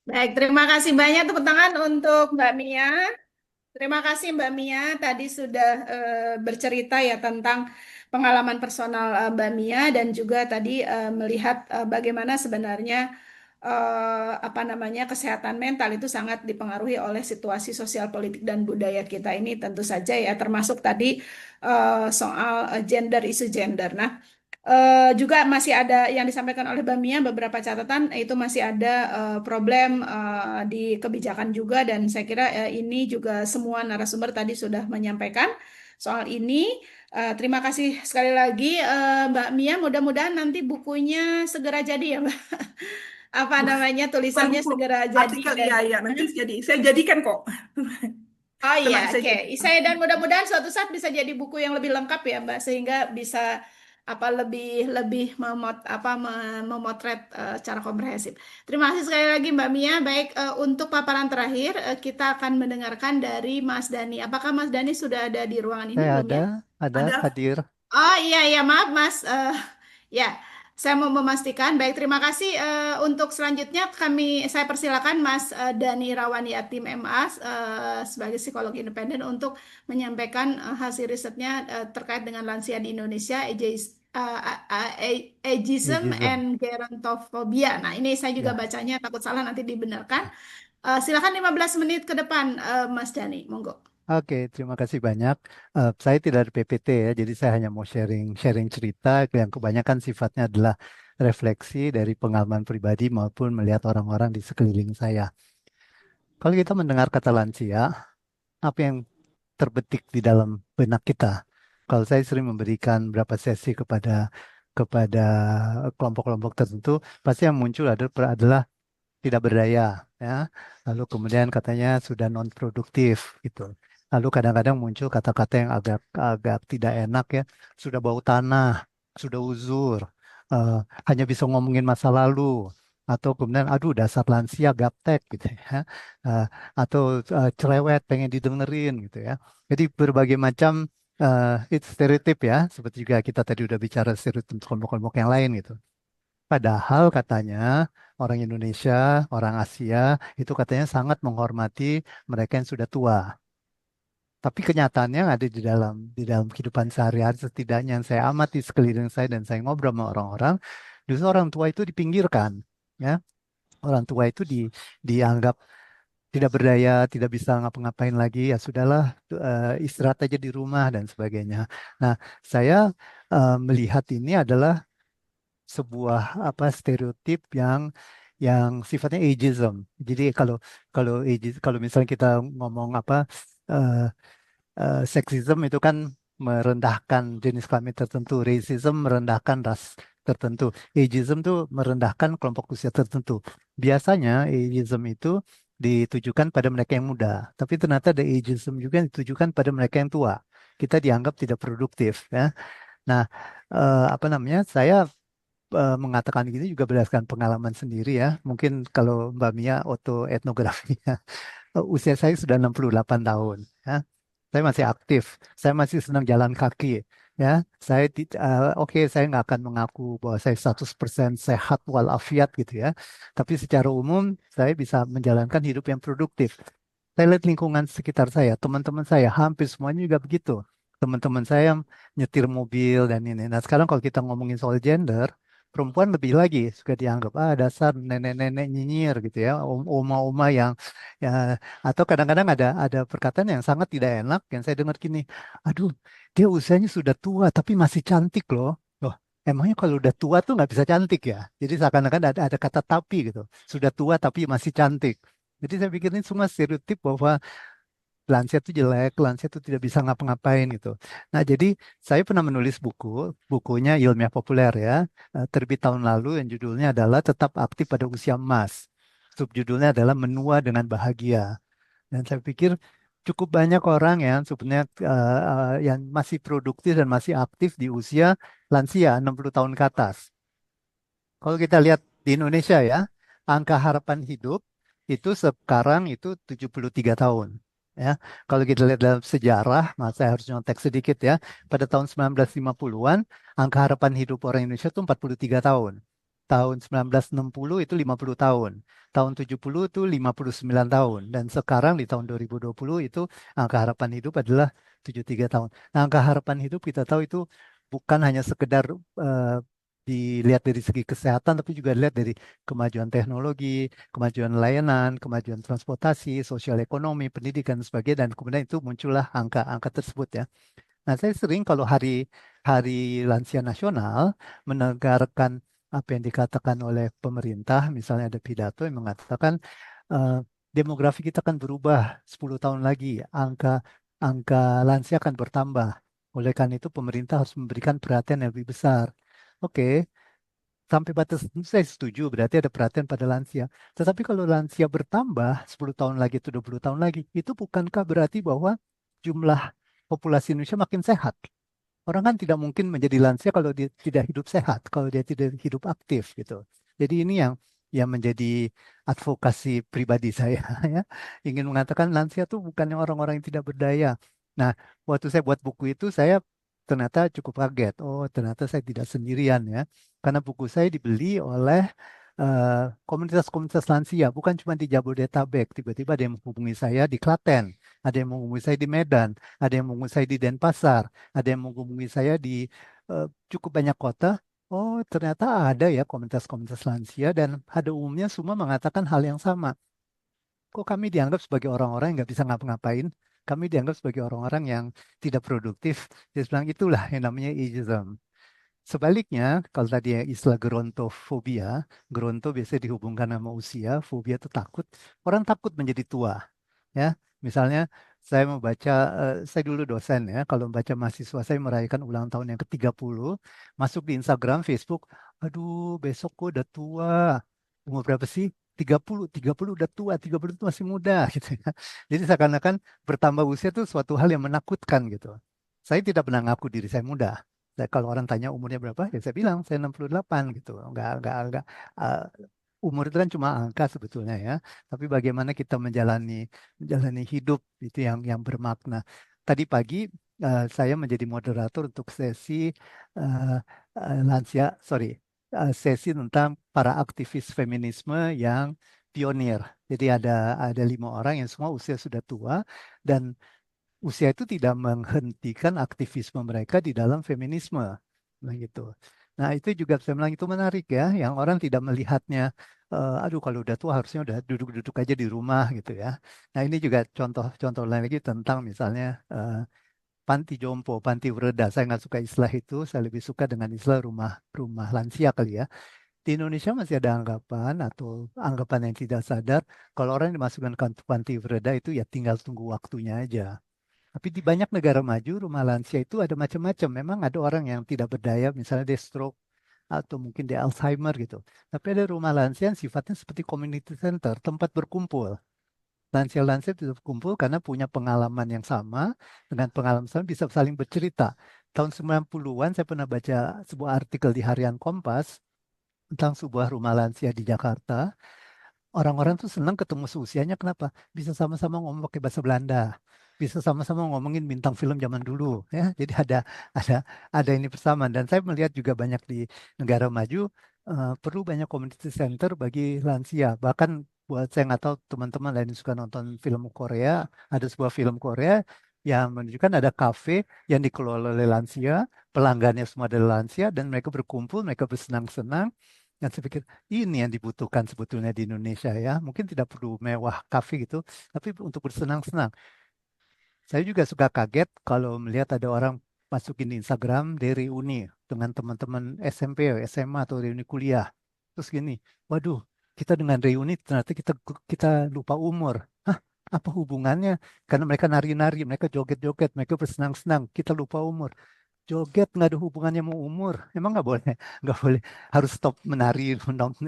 Baik, terima kasih banyak tepuk tangan untuk Mbak Mia. Terima kasih Mbak Mia tadi sudah bercerita ya tentang pengalaman personal Mbak Mia dan juga tadi melihat bagaimana sebenarnya kesehatan mental itu sangat dipengaruhi oleh situasi sosial politik dan budaya kita ini tentu saja ya termasuk tadi soal isu gender. Nah, juga masih ada yang disampaikan oleh Mbak Mia beberapa catatan itu masih ada problem di kebijakan juga dan saya kira ini juga semua narasumber tadi sudah menyampaikan soal ini. Terima kasih sekali lagi Mbak Mia. Mudah-mudahan nanti bukunya segera jadi ya Mbak. Apa namanya Bukan tulisannya buku, segera jadi artikel, dan iya, nanti saya jadikan kok. oh iya, Tenang, saya oke. jadikan. Saya dan mudah-mudahan suatu saat bisa jadi buku yang lebih lengkap ya, Mbak, sehingga bisa lebih lebih memotret secara komprehensif. Terima kasih sekali lagi Mbak Mia. Baik, untuk paparan terakhir kita akan mendengarkan dari Mas Dani. Apakah Mas Dani sudah ada di ruangan ini Saya belum ya? ada Ada. hadir. Oh iya iya maaf Mas. Ya, saya mau memastikan. Baik, terima kasih. Untuk selanjutnya saya persilakan Mas Dani Rawani Atim MA sebagai psikolog independen untuk menyampaikan hasil risetnya terkait dengan lansia di Indonesia, ageism Ageism. and gerontophobia. Nah, ini saya juga Ya. bacanya takut salah nanti dibenarkan. Silakan 15 menit ke depan Mas Dani, monggo. Oke, terima kasih banyak. Saya tidak ada PPT ya, jadi saya hanya mau sharing cerita yang kebanyakan sifatnya adalah refleksi dari pengalaman pribadi maupun melihat orang-orang di sekeliling saya. Kalau kita mendengar kata lansia, apa yang terbetik di dalam benak kita? Kalau saya sering memberikan beberapa sesi kepada kelompok-kelompok tertentu, pasti yang muncul adalah tidak berdaya, ya. Lalu kemudian katanya sudah non produktif, gitu. Lalu kadang-kadang muncul kata-kata yang agak agak tidak enak ya, sudah bau tanah, sudah uzur, eh, hanya bisa ngomongin masa lalu, atau kemudian aduh dasar lansia gaptek gitu ya, Eh, atau cerewet pengen didengerin gitu ya. Jadi berbagai macam itu stereotip ya, seperti juga kita tadi udah bicara stereotip kelompok-kelompok yang lain gitu. Padahal katanya orang Indonesia, orang Asia itu katanya sangat menghormati mereka yang sudah tua. Tapi kenyataannya yang ada di dalam kehidupan sehari-hari setidaknya yang saya amati sekeliling saya dan saya ngobrol sama orang-orang, justru orang tua itu dipinggirkan, ya. Orang tua itu dianggap tidak berdaya, tidak bisa ngapa-ngapain lagi, ya sudahlah istirahat aja di rumah dan sebagainya. Nah, saya melihat ini adalah sebuah apa stereotip yang sifatnya ageism. Jadi kalau kalau misalnya kita ngomong apa eh, seksisme itu kan merendahkan jenis kelamin tertentu, racism merendahkan ras tertentu, ageism itu merendahkan kelompok usia tertentu. Biasanya ageism itu ditujukan pada mereka yang muda, tapi ternyata ada ageism juga yang ditujukan pada mereka yang tua. Kita dianggap tidak produktif, ya. Nah, apa namanya? Saya mengatakan gini juga berdasarkan pengalaman sendiri ya. Mungkin kalau Mbak Mia etnografinya, usia saya sudah 68 tahun. Ya. Saya masih aktif, saya masih senang jalan kaki. Ya, oke, saya nggak akan mengaku bahwa saya 100% sehat walafiat gitu ya. Tapi secara umum saya bisa menjalankan hidup yang produktif. Saya lihat lingkungan sekitar saya, teman-teman saya hampir semuanya juga begitu. Teman-teman saya yang nyetir mobil dan ini. Nah, sekarang kalau kita ngomongin soal gender, perempuan lebih lagi suka dianggap dasar nenek-nenek nyinyir gitu ya, oma-oma yang ya, atau kadang-kadang ada perkataan yang sangat tidak enak yang saya dengar gini, aduh, dia usianya sudah tua tapi masih cantik loh. Loh, emangnya kalau udah tua tuh nggak bisa cantik ya? Jadi seakan-akan ada kata tapi gitu, sudah tua tapi masih cantik. Jadi saya pikir ini semua stereotip bahwa lansia itu jelek, lansia itu tidak bisa ngapa-ngapain gitu. Nah, jadi saya pernah menulis bukunya ilmiah populer ya, terbit tahun lalu yang judulnya adalah Tetap Aktif pada Usia Emas. Subjudulnya adalah Menua dengan Bahagia. Dan saya pikir cukup banyak orang yang sebenarnya yang masih produktif dan masih aktif di usia lansia 60 tahun ke atas. Kalau kita lihat di Indonesia ya, angka harapan hidup itu sekarang itu 73 tahun. Ya, kalau kita lihat dalam sejarah, saya harus nyontek sedikit ya. Pada tahun 1950-an, angka harapan hidup orang Indonesia itu 43 tahun. Tahun 1960 itu 50 tahun. Tahun 70 itu 59 tahun. Dan sekarang di tahun 2020 itu angka harapan hidup adalah 73 tahun. Nah, angka harapan hidup kita tahu itu bukan hanya sekedar eh, dilihat dari segi kesehatan, tapi juga dilihat dari kemajuan teknologi, kemajuan layanan, kemajuan transportasi, sosial ekonomi, pendidikan, dan sebagainya, dan kemudian itu muncullah angka-angka tersebut ya. Nah, saya sering kalau hari Lansia Nasional menegarkan apa yang dikatakan oleh pemerintah, misalnya ada pidato yang mengatakan eh, demografi kita akan berubah 10 tahun lagi, angka angka lansia akan bertambah. Oleh karena itu pemerintah harus memberikan perhatian yang lebih besar. Oke, sampai batas itu saya setuju, berarti ada perhatian pada lansia. Tetapi kalau lansia bertambah 10 tahun lagi atau 20 tahun lagi, itu bukankah berarti bahwa jumlah populasi Indonesia makin sehat? Orang kan tidak mungkin menjadi lansia kalau dia tidak hidup sehat, kalau dia tidak hidup aktif gitu. Jadi ini yang menjadi advokasi pribadi saya ya. Ingin mengatakan lansia itu bukannya orang-orang yang tidak berdaya. Nah, waktu saya buat buku itu saya ternyata cukup kaget. Oh, ternyata saya tidak sendirian ya. Karena buku saya dibeli oleh eh, komunitas-komunitas lansia, bukan cuma di Jabodetabek. Tiba-tiba ada yang menghubungi saya di Klaten, ada yang menghubungi saya di Medan, ada yang menghubungi saya di Denpasar, ada yang menghubungi saya di cukup banyak kota. Oh, ternyata ada ya komunitas-komunitas lansia dan pada umumnya semua mengatakan hal yang sama. Kok kami dianggap sebagai orang-orang yang nggak bisa ngapa-ngapain? Kami dianggap sebagai orang-orang yang tidak produktif. Dia bilang itulah yang namanya ageism. Sebaliknya, kalau tadi ya istilah gerontofobia, geronto biasanya dihubungkan sama usia, fobia itu takut. Orang takut menjadi tua, ya. Misalnya saya membaca, saya dulu dosen ya, kalau membaca mahasiswa saya merayakan ulang tahun yang ke-30, masuk di Instagram, Facebook, aduh besok gue udah tua. Umur berapa sih? 30 udah tua, 30 itu masih muda gitu ya. Jadi seakan-akan bertambah usia itu suatu hal yang menakutkan gitu. Saya tidak pernah ngaku diri saya muda. Kalau orang tanya umurnya berapa, ya saya bilang saya 68 gitu. Enggak, uh, umur itu kan cuma angka sebetulnya ya. Tapi bagaimana kita menjalani hidup itu yang bermakna. Tadi pagi saya menjadi moderator untuk uh, sesi tentang para aktivis feminisme yang pionir. Jadi ada 5 orang yang semua usia sudah tua dan usia itu tidak menghentikan aktivisme mereka di dalam feminisme. Nah, gitu. Nah, itu juga saya bilang itu menarik ya, yang orang tidak melihatnya, aduh kalau udah tua harusnya udah duduk-duduk aja di rumah gitu ya. Nah, ini juga contoh lain lagi tentang misalnya panti jompo, panti werda. Saya nggak suka istilah itu, saya lebih suka dengan istilah rumah rumah lansia kali ya. Di Indonesia masih ada anggapan atau anggapan yang tidak sadar kalau orang yang dimasukkan ke panti werda itu ya tinggal tunggu waktunya aja. Tapi di banyak negara maju, rumah lansia itu ada macam-macam. Memang ada orang yang tidak berdaya, misalnya dia stroke atau mungkin dia Alzheimer gitu. Tapi ada rumah lansia yang sifatnya seperti community center, tempat berkumpul. Lansia-lansia itu berkumpul karena punya pengalaman yang sama, dengan pengalaman sama bisa saling bercerita. Tahun 90-an saya pernah baca sebuah artikel di Harian Kompas tentang sebuah rumah lansia di Jakarta. Orang-orang tuh senang ketemu seusianya, kenapa? Bisa sama-sama ngomong pakai bahasa Belanda, bisa sama-sama ngomongin bintang film zaman dulu, ya. Jadi ada ada ini persamaan. Dan saya melihat juga banyak di negara maju perlu banyak community center bagi lansia. Bahkan buat saya nggak tahu teman-teman lain yang suka nonton film Korea, ada sebuah film Korea yang menunjukkan ada kafe yang dikelola oleh lansia, pelanggannya semua adalah lansia, dan mereka berkumpul, mereka bersenang-senang. Dan saya pikir ini yang dibutuhkan sebetulnya di Indonesia ya. Mungkin tidak perlu mewah kafe gitu, tapi untuk bersenang-senang. Saya juga suka kaget kalau melihat ada orang masukin di Instagram dari uni dengan teman-teman SMP, SMA atau reuni kuliah. Terus gini, waduh, kita dengan reuni ternyata kita lupa umur. Hah, apa hubungannya? Karena mereka nari-nari, mereka joget-joget, mereka bersenang-senang, kita lupa umur. Joget nggak ada hubungannya mau umur. Emang nggak boleh harus stop menari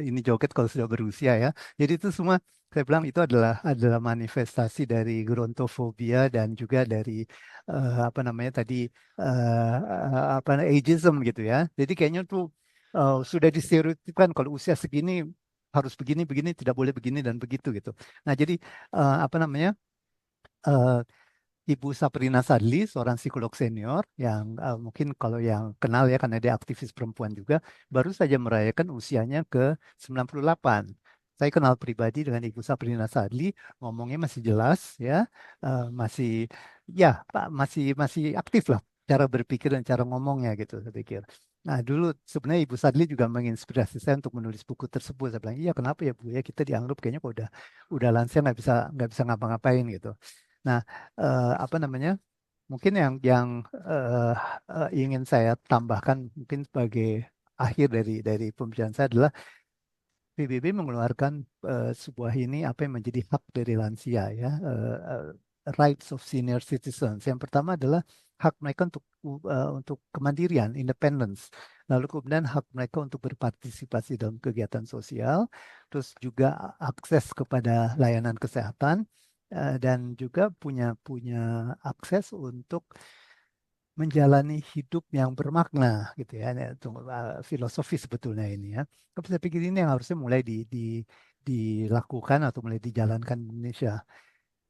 ini joget kalau sudah berusia ya. Jadi itu semua saya bilang itu adalah manifestasi dari gerontofobia dan juga dari apa namanya tadi ageism gitu ya. Jadi kayaknya tuh sudah distereotipkan kalau usia segini harus begini begini tidak boleh begini dan begitu gitu. Nah jadi apa namanya eh, Ibu Sabrina Sadli, seorang psikolog senior yang mungkin kalau yang kenal ya karena dia aktivis perempuan juga, baru saja merayakan usianya ke 98. Saya kenal pribadi dengan Ibu Sabrina Sadli, ngomongnya masih jelas ya, masih ya Pak masih aktif lah cara berpikir dan cara ngomongnya gitu saya pikir. Nah dulu sebenarnya Ibu Sadli juga menginspirasi saya untuk menulis buku tersebut. Saya bilang iya kenapa ya Bu ya kita dianggap kayaknya kok udah lansia nggak bisa ngapa-ngapain gitu. Nah, apa namanya? Mungkin yang eh, ingin saya tambahkan mungkin sebagai akhir dari pembicaraan saya adalah PBB mengeluarkan sebuah ini apa yang menjadi hak dari lansia ya, rights of senior citizens. Yang pertama adalah hak mereka untuk kemandirian, independence. Lalu kemudian hak mereka untuk berpartisipasi dalam kegiatan sosial, terus juga akses kepada layanan kesehatan dan juga punya akses untuk menjalani hidup yang bermakna gitu ya. Ini filosofi sebetulnya ini ya. Tapi saya pikir ini yang harusnya mulai dilakukan atau mulai dijalankan di Indonesia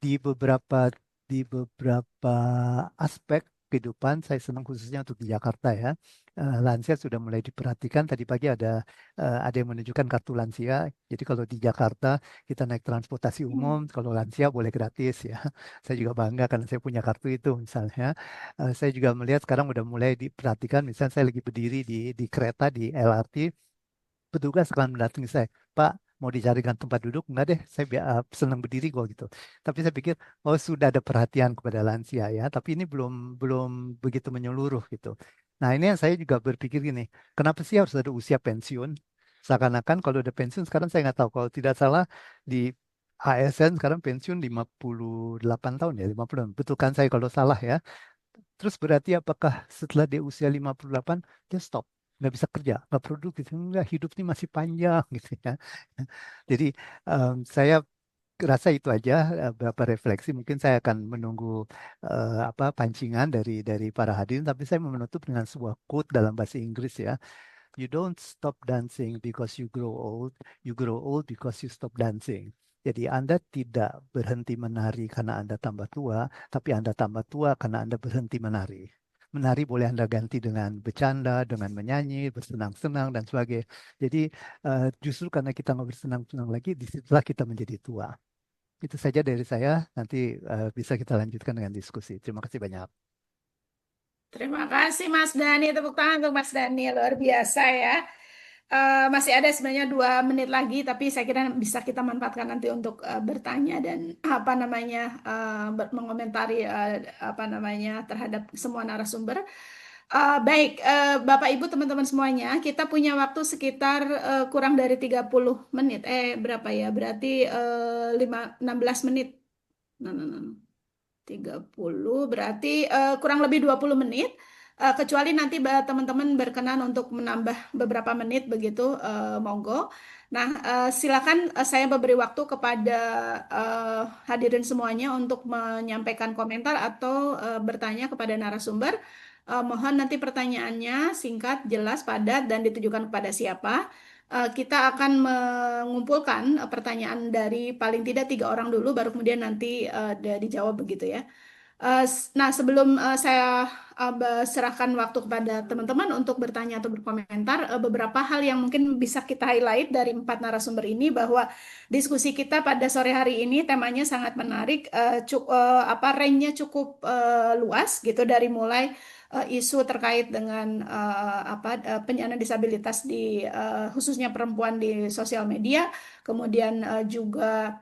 di beberapa di beberapa aspek kehidupan. Saya senang khususnya untuk di Jakarta ya. Lansia sudah mulai diperhatikan. Tadi pagi ada yang menunjukkan kartu lansia. Jadi kalau di Jakarta kita naik transportasi umum, kalau lansia boleh gratis ya. Saya juga bangga karena saya punya kartu itu misalnya. Saya juga melihat sekarang udah mulai diperhatikan. Misalnya saya lagi berdiri di kereta di LRT, petugas akan mendatangi saya, Pak, mau dicarikan tempat duduk? Enggak deh, saya senang berdiri kok gitu. Tapi saya pikir, oh sudah ada perhatian kepada lansia ya, tapi ini belum belum begitu menyeluruh gitu. Nah ini yang saya juga berpikir gini, kenapa sih harus ada usia pensiun? Seakan-akan kalau ada pensiun, sekarang saya nggak tahu, kalau tidak salah di ASN sekarang pensiun 58 tahun ya, 50 tahun. Betul kan saya kalau salah ya. Terus berarti apakah setelah dia usia 58, dia stop? nggak bisa kerja, nggak produktif, nggak, hidup ini masih panjang gitu ya. Jadi saya rasa itu aja, beberapa refleksi. Mungkin saya akan menunggu apa pancingan dari para hadirin, tapi saya mau menutup dengan sebuah quote dalam bahasa Inggris ya. You don't stop dancing because you grow old because you stop dancing. Jadi Anda tidak berhenti menari karena Anda tambah tua, tapi Anda tambah tua karena Anda berhenti menari. Menari boleh Anda ganti dengan bercanda, dengan menyanyi, bersenang-senang, dan sebagainya. Jadi justru karena kita nggak bersenang-senang lagi, disitulah kita menjadi tua. Itu saja dari saya, nanti bisa kita lanjutkan dengan diskusi. Terima kasih banyak. Terima kasih Mas Dani, tepuk tangan untuk Mas Dani, luar biasa ya. Masih ada sebenarnya 2 menit lagi, tapi saya kira bisa kita manfaatkan nanti untuk bertanya dan apa namanya mengomentari apa namanya terhadap semua narasumber. Baik, Bapak Ibu teman-teman semuanya, kita punya waktu sekitar kurang dari 30 menit. Berapa ya? Berarti 16 menit. Nah, nah, nah. 30 berarti kurang lebih 20 menit. Kecuali nanti teman-teman berkenan untuk menambah beberapa menit begitu, monggo. Nah, silakan saya memberi waktu kepada hadirin semuanya untuk menyampaikan komentar atau bertanya kepada narasumber. Mohon nanti pertanyaannya singkat, jelas, padat, dan ditujukan kepada siapa. Kita akan mengumpulkan pertanyaan dari paling tidak 3 orang dulu, baru kemudian nanti dijawab begitu ya. Nah, sebelum saya serahkan waktu kepada teman-teman untuk bertanya atau berkomentar, beberapa hal yang mungkin bisa kita highlight dari 4 narasumber ini bahwa diskusi kita pada sore hari ini temanya sangat menarik, apa range-nya cukup luas gitu dari mulai isu terkait dengan penyandang disabilitas di khususnya perempuan di sosial media, kemudian juga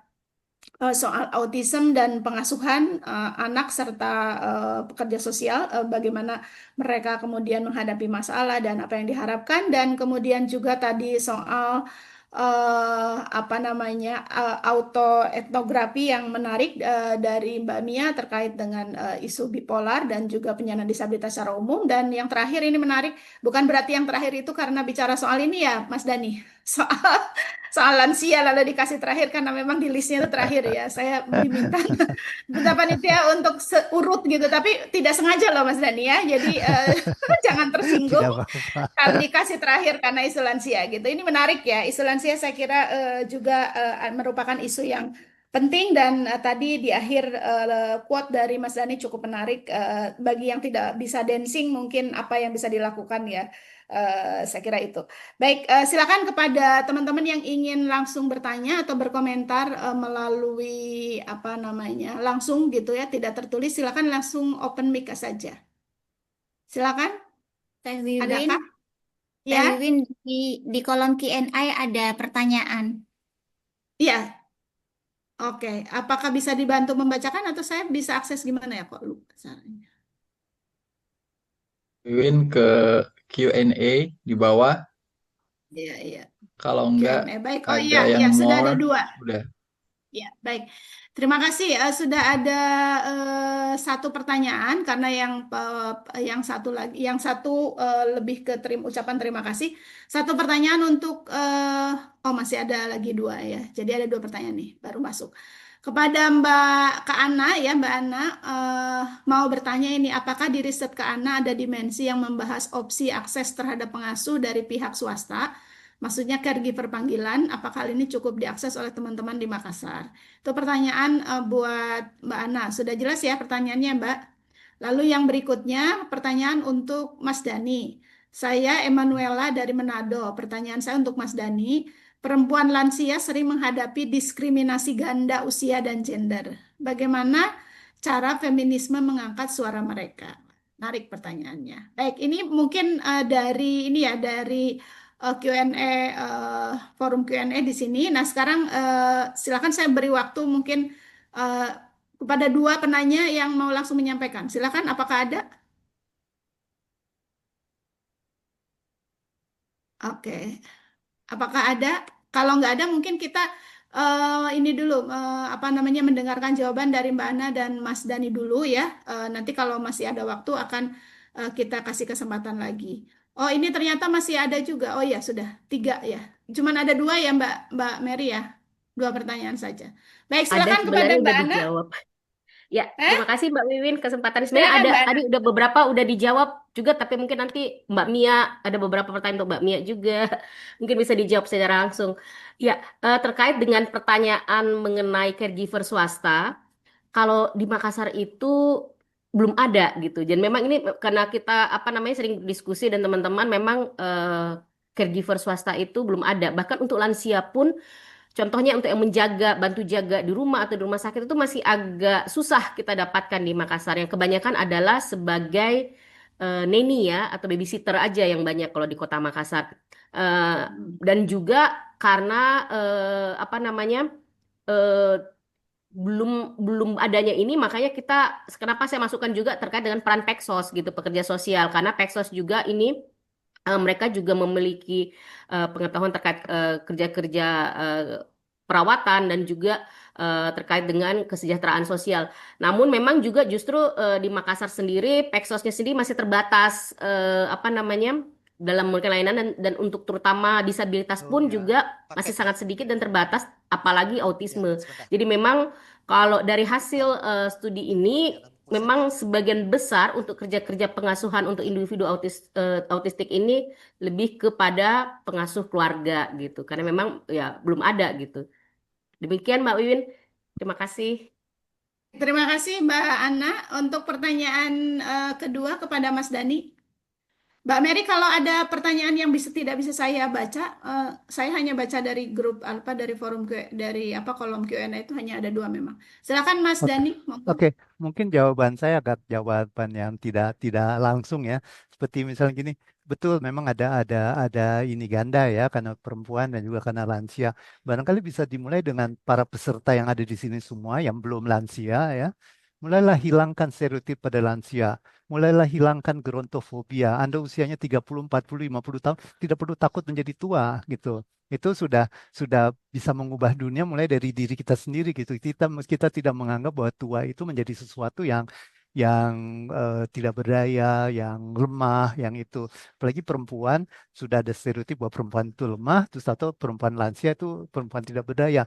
soal autism dan pengasuhan anak serta pekerja sosial, bagaimana mereka kemudian menghadapi masalah dan apa yang diharapkan, dan kemudian juga tadi soal apa namanya autoetnografi yang menarik dari Mbak Mia terkait dengan isu bipolar dan juga penyandang disabilitas secara umum, dan yang terakhir ini menarik, bukan berarti yang terakhir itu karena bicara soal ini ya Mas Dani, soal soal lansia lalu dikasih terakhir karena memang di listnya itu terakhir ya. Saya diminta minta panitia untuk urut gitu, tapi tidak sengaja loh Mas Dani ya. Jadi jangan tersinggung Tidak apa-apa. kalau dikasih terakhir karena isu lansia gitu. Ini menarik ya. Isu lansia saya kira juga merupakan isu yang penting, dan tadi di akhir quote dari Mas Dani cukup menarik. Bagi yang tidak bisa dancing mungkin apa yang bisa dilakukan ya. Saya kira itu. Baik, silakan kepada teman-teman yang ingin langsung bertanya atau berkomentar melalui apa namanya langsung gitu ya, tidak tertulis. Silakan langsung open mic saja. Silakan. Teh Wiwin, Adakah? Teh Ya, Wiwin di kolom Q&A ada pertanyaan. iya. Oke. Apakah bisa dibantu membacakan atau saya bisa akses gimana ya kok lupa caranya? Win ke Q&A di bawah. Iya, iya. Kalau enggak Q&A. Baik. Oh iya, ada yang iya, sudah ada more, 2. udah. Ya, baik. Terima kasih. Sudah ada satu pertanyaan karena yang satu lagi, yang satu lebih ke ucapan terima kasih. Satu pertanyaan untuk oh masih ada lagi 2 ya. Jadi ada 2 pertanyaan nih baru masuk. Kepada Kak Ana ya, Mbak Ana mau bertanya ini, apakah di riset Kak Ana ada dimensi yang membahas opsi akses terhadap pengasuh dari pihak swasta? Maksudnya caregiver panggilan, apakah hal ini cukup diakses oleh teman-teman di Makassar? Itu pertanyaan buat Mbak Ana. Sudah jelas ya pertanyaannya, Mbak? Lalu yang berikutnya, pertanyaan untuk Mas Dani. Saya Emanuela dari Manado. Pertanyaan saya untuk Mas Dani. Perempuan lansia sering menghadapi diskriminasi ganda usia dan gender. Bagaimana cara feminisme mengangkat suara mereka? Menarik pertanyaannya. Baik, ini mungkin dari ini ya, dari Q&A, forum Q&A di sini. Nah, sekarang silakan saya beri waktu mungkin eh, kepada 2 penanya yang mau langsung menyampaikan. Silakan, apakah ada? Oke, apakah ada? Kalau nggak ada, mungkin kita ini dulu apa namanya mendengarkan jawaban dari Mbak Ana dan Mas Dani dulu ya. Nanti kalau masih ada waktu akan kita kasih kesempatan lagi. Oh, ini ternyata masih ada juga. Oh ya, sudah 3 ya. Cuman ada 2 ya, Mbak Mary ya. 2 pertanyaan saja. Baik, Ada silakan kepada sebenarnya Mbak udah Ana. dijawab. Ya, Eh, terima kasih Mbak Wiwin kesempatan. Sebenarnya silakan ada Mbak Ana. tadi udah beberapa udah dijawab juga, tapi mungkin nanti Mbak Mia ada beberapa pertanyaan untuk Mbak Mia juga. Mungkin bisa dijawab secara langsung. Ya, terkait dengan pertanyaan mengenai caregiver swasta, kalau di Makassar itu belum ada gitu. Dan memang ini karena kita apa namanya sering diskusi dan teman-teman memang caregiver swasta itu belum ada. Bahkan untuk lansia pun contohnya untuk yang menjaga, bantu jaga di rumah atau di rumah sakit itu masih agak susah kita dapatkan di Makassar. Yang kebanyakan adalah sebagai neni ya atau babysitter aja yang banyak kalau di Kota Makassar. Eh, dan juga karena apa namanya eh, belum belum adanya ini makanya kita kenapa saya masukkan juga terkait dengan peran Peksos gitu pekerja sosial karena Peksos juga ini mereka juga memiliki pengetahuan terkait kerja-kerja eh, perawatan dan juga terkait dengan kesejahteraan sosial. Namun memang juga justru di Makassar sendiri, Peksosnya sendiri masih terbatas apa namanya dalam memberikan layanan dan untuk terutama disabilitas Oh pun ya, juga masih paket ya. sangat sedikit dan terbatas, apalagi Ya, autisme. sebentar. Jadi memang kalau dari hasil Sebentar. studi ini Jalan pusat. memang sebagian besar untuk kerja-kerja pengasuhan untuk individu autistik ini lebih kepada pengasuh keluarga gitu. Karena memang ya belum ada gitu. Demikian Mbak Wiwin. Terima kasih. Terima kasih Mbak Ana untuk pertanyaan kedua kepada Mas Dani. Mbak Mary, kalau ada pertanyaan yang tidak bisa saya baca, saya hanya baca dari grup apa dari forum dari apa kolom Q&A itu hanya ada 2 memang. Silakan Mas Oke, Dani, monggo. oke. Mungkin jawaban saya agak jawaban yang tidak langsung ya. Seperti misalnya gini, betul memang ada ini ganda ya karena perempuan dan juga karena lansia. Barangkali bisa dimulai dengan para peserta yang ada di sini semua yang belum lansia ya. Mulailah hilangkan stereotip pada lansia. Mulailah hilangkan gerontofobia. Anda usianya 30, 40, 50 tahun tidak perlu takut menjadi tua gitu. Itu sudah bisa mengubah dunia mulai dari diri kita sendiri gitu. Kita tidak menganggap bahwa tua itu menjadi sesuatu yang tidak berdaya, yang lemah, yang itu. Apalagi perempuan sudah ada stereotip bahwa perempuan itu lemah, terus atau perempuan lansia itu perempuan tidak berdaya.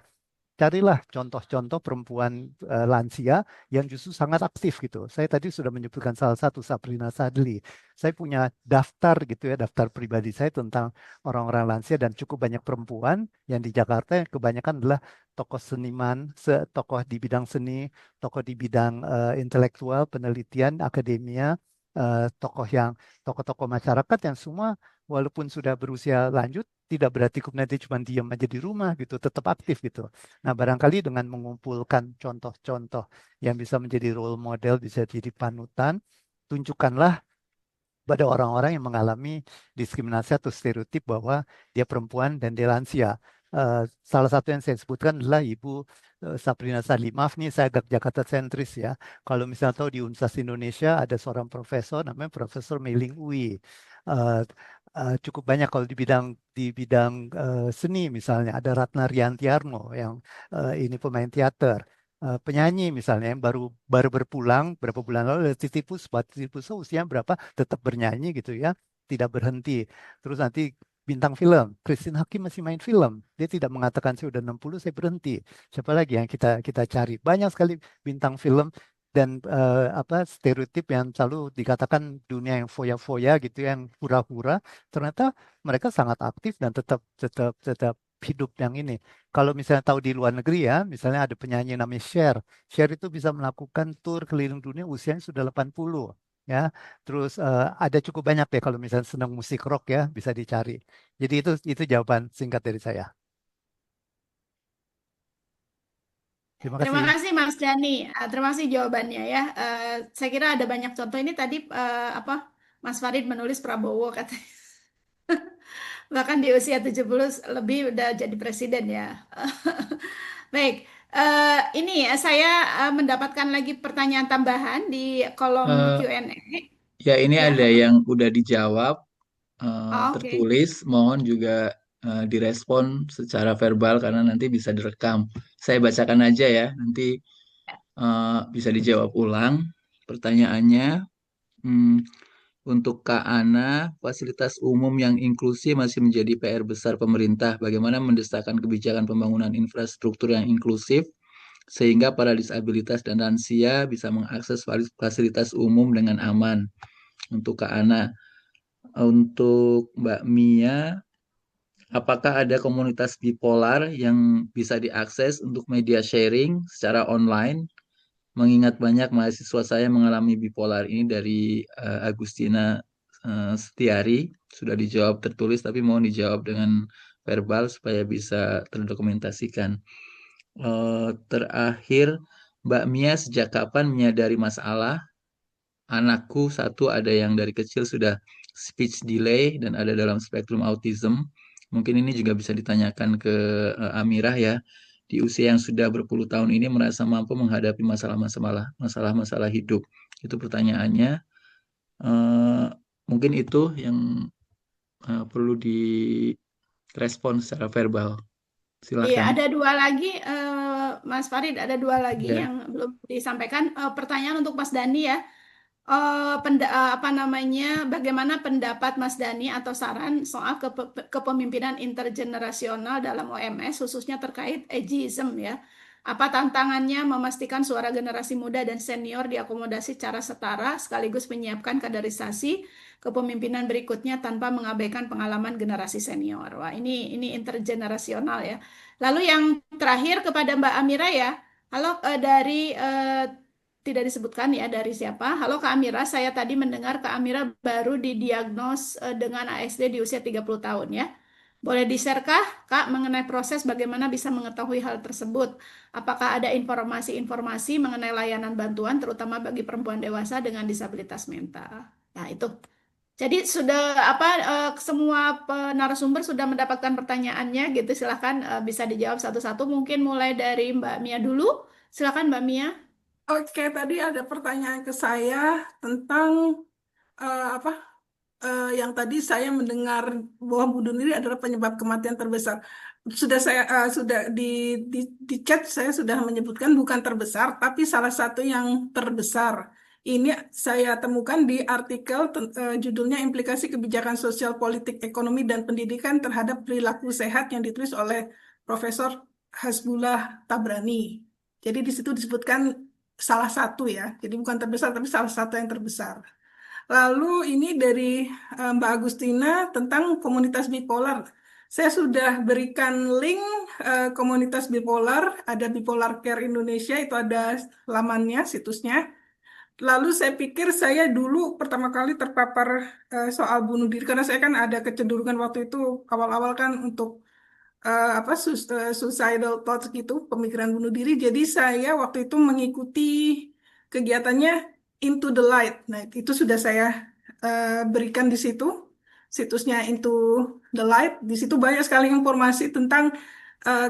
Carilah contoh-contoh perempuan lansia yang justru sangat aktif gitu. Saya tadi sudah menyebutkan salah satu Sabrina Sadli. Saya punya daftar gitu ya, daftar pribadi saya tentang orang-orang lansia dan cukup banyak perempuan yang di Jakarta yang kebanyakan adalah tokoh seniman, tokoh di bidang seni, tokoh di bidang intelektual, penelitian, akademia, tokoh-tokoh masyarakat yang semua walaupun sudah berusia lanjut tidak berarti kemudian dia cuma diam aja di rumah gitu, tetap aktif gitu. Nah, barangkali dengan mengumpulkan contoh-contoh yang bisa menjadi role model, bisa jadi panutan, tunjukkanlah pada orang-orang yang mengalami diskriminasi atau stereotip bahwa dia perempuan dan dia lansia. Salah satu yang saya sebutkan adalah Ibu Sabrina Sadli. Maaf nih saya agak Jakarta sentris ya. Kalau misalnya tahu di Universitas Indonesia ada seorang profesor namanya Profesor Meiling Uyi. Eh, cukup banyak kalau di bidang seni misalnya ada Ratna Riantiarno yang ini pemain teater. Penyanyi misalnya yang baru baru berpulang berapa bulan lalu dari Titiek Puspa usia berapa tetap bernyanyi gitu ya, tidak berhenti. Terus nanti bintang film, Christine Hakim masih main film. Dia tidak mengatakan saya udah 60 saya berhenti. Siapa lagi yang kita kita cari? Banyak sekali bintang film dan apa stereotip yang selalu dikatakan dunia yang foya-foya gitu yang hura-hura, ternyata mereka sangat aktif dan tetap tetap tetap hidup yang ini. Kalau misalnya tahu di luar negeri ya, misalnya ada penyanyi namanya Cher. Cher itu bisa melakukan tour keliling dunia usianya sudah 80 ya. Terus ada cukup banyak deh kalau misalnya senang musik rock ya, bisa dicari. Jadi itu jawaban singkat dari saya. Terima Terima kasih. kasih Mas Dani. Terima kasih jawabannya ya. Saya kira ada banyak contoh ini tadi apa Mas Farid menulis Prabowo katanya. Bahkan di usia 70 lebih udah jadi presiden ya. Baik, ini ya saya mendapatkan lagi pertanyaan tambahan di kolom Eh, Q&A. ya ini Ya, ada yang udah dijawab oh, oke. tertulis, mohon juga direspon secara verbal karena nanti bisa direkam. Saya bacakan aja ya, nanti bisa dijawab ulang pertanyaannya. Hmm, Untuk Kak Ana, fasilitas umum yang inklusif masih menjadi PR besar pemerintah. Bagaimana mendesakkan kebijakan pembangunan infrastruktur yang inklusif sehingga para disabilitas dan lansia bisa mengakses fasilitas umum dengan aman. Untuk Kak Ana, untuk Mbak Mia, apakah ada komunitas bipolar yang bisa diakses untuk media sharing secara online? Mengingat banyak mahasiswa saya mengalami bipolar ini dari Agustina Setiari. Sudah dijawab tertulis, tapi mohon dijawab dengan verbal supaya bisa terdokumentasikan. Terakhir, Mbak Mia sejak kapan menyadari masalah? Anakku satu ada yang dari kecil sudah speech delay dan ada dalam spektrum autism. Mungkin ini juga bisa ditanyakan ke Amirah ya. Di usia yang sudah berpuluh tahun ini merasa mampu menghadapi masalah-masalah hidup. Itu pertanyaannya. Eh, Mungkin itu yang perlu direspon secara verbal. Iya, Silakan. ada dua lagi, Mas Farid, ada dua lagi Ya. yang belum disampaikan. Pertanyaan untuk Mas Dani ya. Apa namanya? Bagaimana pendapat Mas Dani atau saran soal kepemimpinan intergenerasional dalam OMS, khususnya terkait ageism ya? Apa tantangannya memastikan suara generasi muda dan senior diakomodasi secara setara, sekaligus menyiapkan kaderisasi kepemimpinan berikutnya tanpa mengabaikan pengalaman generasi senior. Wah, ini intergenerasional ya. Lalu yang terakhir kepada Mbak Amira ya. Halo, dari tidak disebutkan ya dari siapa. Halo Kak Amira, saya tadi mendengar Kak Amira baru didiagnos dengan ASD di usia 30 tahun ya. Boleh di-share-kah Kak mengenai proses bagaimana bisa mengetahui hal tersebut? Apakah ada informasi-informasi mengenai layanan bantuan terutama bagi perempuan dewasa dengan disabilitas mental? Nah, itu. Jadi sudah apa semua narasumber sudah mendapatkan pertanyaannya gitu. Silahkan bisa dijawab satu-satu. Mungkin mulai dari Mbak Mia dulu. Silakan Mbak Mia. Oke, tadi ada pertanyaan ke saya tentang apa yang tadi saya mendengar bahwa bunuh diri adalah penyebab kematian terbesar. Sudah di chat saya sudah menyebutkan bukan terbesar, tapi salah satu yang terbesar. Ini saya temukan di artikel judulnya Implikasi Kebijakan Sosial Politik Ekonomi dan Pendidikan terhadap Perilaku Sehat yang ditulis oleh Profesor Hasbullah Tabrani. Jadi di situ disebutkan salah satu ya, jadi bukan terbesar tapi salah satu yang terbesar. Lalu ini dari Mbak Agustina tentang komunitas bipolar. Saya sudah berikan link komunitas bipolar, ada Bipolar Care Indonesia, itu ada lamannya, situsnya. Lalu saya pikir saya dulu pertama kali terpapar soal bunuh diri, karena saya kan ada kecenderungan waktu itu awal-awal kan untuk suicidal thoughts gitu, pemikiran bunuh diri. Jadi saya waktu itu mengikuti kegiatannya Into the Light. Nah, itu sudah saya berikan di situ, situsnya Into the Light. Di situ banyak sekali informasi tentang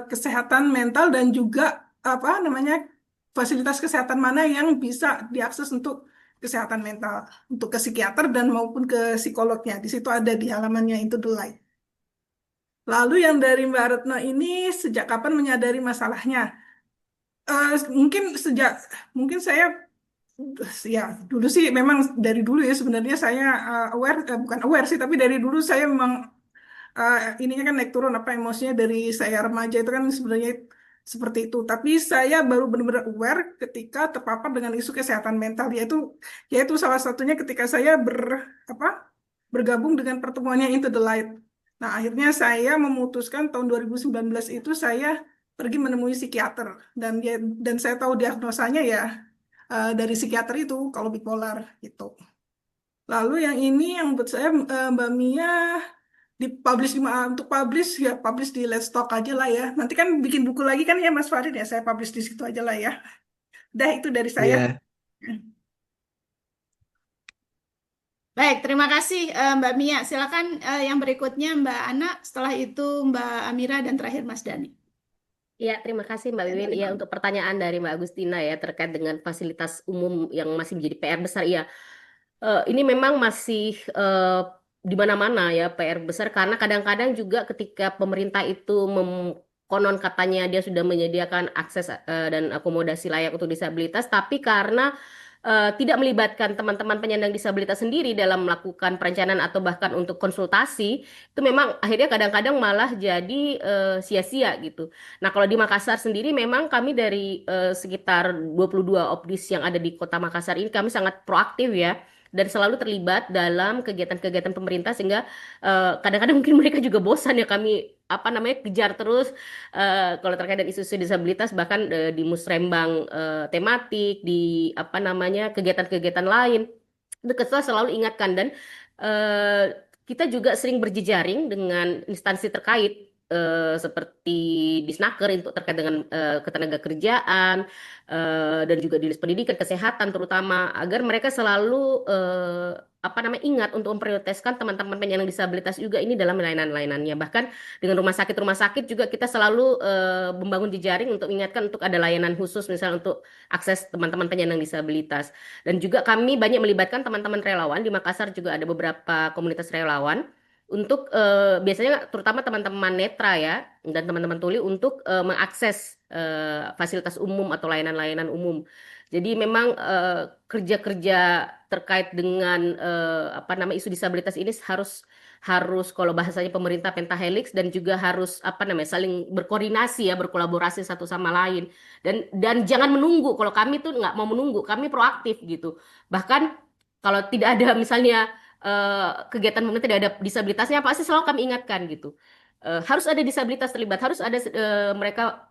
kesehatan mental dan juga apa namanya fasilitas kesehatan mana yang bisa diakses untuk kesehatan mental, untuk ke psikiater dan maupun ke psikolognya. Di situ ada di halamannya Into the Light. Lalu yang dari Mbak Retno ini sejak kapan menyadari masalahnya? Mungkin mungkin saya ya dulu sih memang dari dulu ya sebenarnya saya aware bukan aware sih tapi dari dulu saya memang ininya kan naik turun apa emosinya dari saya remaja itu kan sebenarnya seperti itu. Tapi saya baru benar-benar aware ketika terpapar dengan isu kesehatan mental yaitu salah satunya ketika saya bergabung dengan pertemuannya Into the Light. Nah, akhirnya saya memutuskan tahun 2019 itu saya pergi menemui psikiater dan saya tahu diagnosanya ya dari psikiater itu kalau bipolar gitu. Lalu yang ini yang buat saya Mbak Mia dipublish untuk publish di Let's Talk aja lah ya. Nanti kan bikin buku lagi kan ya Mas Farid ya, saya publish di situ aja lah ya. Dah itu dari saya. Ya, Baik, terima kasih Mbak Mia. Silakan yang berikutnya Mbak Ana, setelah itu Mbak Amira dan terakhir Mas Dani. Ya, terima kasih Mbak Wiwin. Ya, untuk pertanyaan dari Mbak Agustina ya terkait dengan fasilitas umum yang masih menjadi PR besar. Ya, ini memang masih di mana-mana ya PR besar karena kadang-kadang juga ketika pemerintah itu konon katanya dia sudah menyediakan akses dan akomodasi layak untuk disabilitas, tapi karena tidak melibatkan teman-teman penyandang disabilitas sendiri dalam melakukan perencanaan atau bahkan untuk konsultasi, itu memang akhirnya kadang-kadang malah jadi sia-sia gitu. Nah, kalau di Makassar sendiri memang kami dari sekitar 22 OPDIS yang ada di Kota Makassar ini kami sangat proaktif ya. Dan selalu terlibat dalam kegiatan-kegiatan pemerintah sehingga kadang-kadang mungkin mereka juga bosan ya kami apa namanya kejar terus kalau terkait dengan isu-isu disabilitas bahkan di musrembang tematik di apa namanya kegiatan-kegiatan lain itu kita selalu ingatkan dan eh, kita juga sering berjejaring dengan instansi terkait seperti Disnaker untuk terkait dengan ketenagakerjaan dan juga Dinas Pendidikan Kesehatan terutama agar mereka selalu apa namanya ingat untuk memprioritaskan teman-teman penyandang disabilitas juga ini dalam layanan-layanannya bahkan dengan rumah sakit juga kita selalu membangun jejaring untuk mengingatkan untuk ada layanan khusus misalnya untuk akses teman-teman penyandang disabilitas. Dan juga kami banyak melibatkan teman-teman relawan di Makassar juga ada beberapa komunitas relawan untuk biasanya terutama teman-teman netra ya dan teman-teman tuli untuk mengakses fasilitas umum atau layanan-layanan umum. Jadi memang kerja-kerja terkait dengan apa nama isu disabilitas ini harus harus kalau bahasanya pemerintah pentahelix dan juga harus apa namanya saling berkoordinasi ya berkolaborasi satu sama lain dan jangan menunggu kalau kami tuh nggak mau menunggu kami proaktif gitu bahkan kalau tidak ada misalnya kegiatan pemerintah tidak ada disabilitasnya pasti selalu kami ingatkan gitu. Harus ada disabilitas terlibat harus ada mereka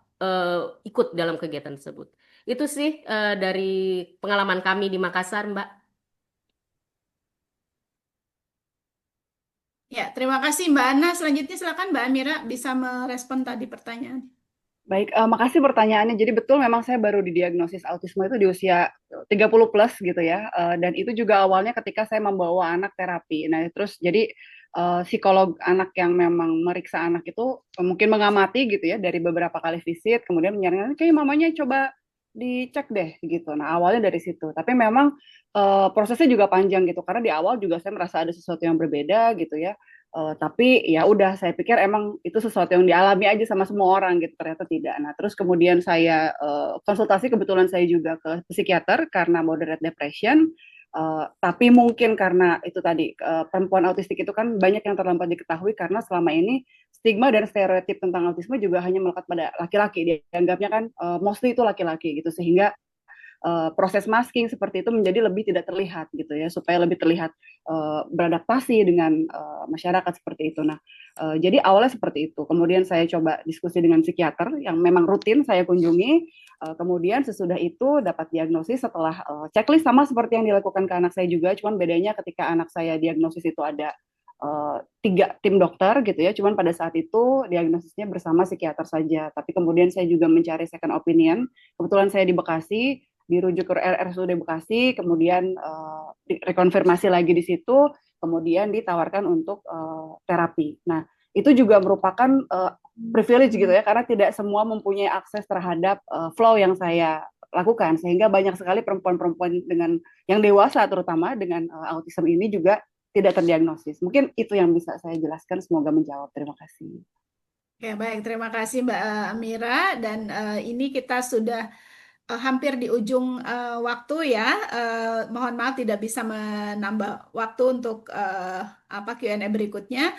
ikut dalam kegiatan tersebut itu sih dari pengalaman kami di Makassar Mbak. Ya, terima kasih Mbak Ana. Selanjutnya silakan Mbak Amira bisa merespon tadi pertanyaan. Baik, makasih pertanyaannya. Jadi betul memang saya baru didiagnosis autisme itu di usia 30 plus gitu ya. Dan itu juga awalnya ketika saya membawa anak terapi. Nah, terus jadi psikolog anak yang memang meriksa anak itu mungkin mengamati gitu ya dari beberapa kali visit, kemudian menyarankan kayak mamanya coba dicek deh gitu. Nah, awalnya dari situ. Tapi memang prosesnya juga panjang gitu karena di awal juga saya merasa ada sesuatu yang berbeda gitu ya. Tapi ya udah saya pikir emang itu sesuatu yang dialami aja sama semua orang gitu ternyata tidak. Nah terus kemudian saya konsultasi kebetulan saya juga ke psikiater karena moderate depression. Tapi mungkin karena itu tadi perempuan autistik itu kan banyak yang terlambat diketahui karena selama ini stigma dan stereotip tentang autisme juga hanya melekat pada laki-laki. Dianggapnya kan mostly itu laki-laki gitu sehingga proses masking seperti itu menjadi lebih tidak terlihat gitu ya supaya lebih terlihat beradaptasi dengan masyarakat seperti itu. Nah, jadi awalnya seperti itu. Kemudian saya coba diskusi dengan psikiater yang memang rutin saya kunjungi. Kemudian sesudah itu dapat diagnosis setelah checklist sama seperti yang dilakukan ke anak saya juga. Cuman bedanya ketika anak saya diagnosis itu ada 3 tim dokter gitu ya. Cuman pada saat itu diagnosisnya bersama psikiater saja. Tapi kemudian saya juga mencari second opinion. Kebetulan saya di Bekasi, dirujuk ke RSUD Bekasi, kemudian rekonfirmasi lagi di situ, kemudian ditawarkan untuk terapi. Nah, itu juga merupakan privilege gitu ya, karena tidak semua mempunyai akses terhadap flow yang saya lakukan, sehingga banyak sekali perempuan-perempuan dengan yang dewasa terutama dengan autism ini juga tidak terdiagnosis. Mungkin itu yang bisa saya jelaskan, semoga menjawab. Terima kasih. Oke, baik. Terima kasih Mbak Amira. Dan ini kita sudah hampir di ujung waktu ya. Mohon maaf tidak bisa menambah waktu untuk Q&A berikutnya.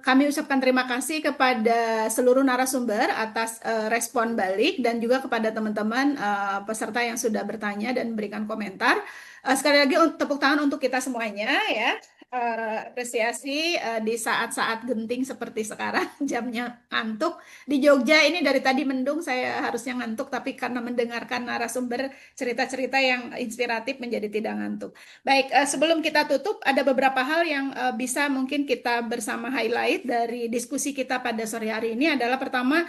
Kami ucapkan terima kasih kepada seluruh narasumber atas respon balik dan juga kepada teman-teman peserta yang sudah bertanya dan memberikan komentar. Sekali lagi tepuk tangan untuk kita semuanya ya. Apresiasi di saat-saat genting seperti sekarang jamnya ngantuk. Di Jogja ini dari tadi mendung, saya harusnya ngantuk, tapi karena mendengarkan narasumber cerita-cerita yang inspiratif menjadi tidak ngantuk. Baik, sebelum kita tutup, ada beberapa hal yang bisa mungkin kita bersama highlight dari diskusi kita pada sore hari ini adalah pertama,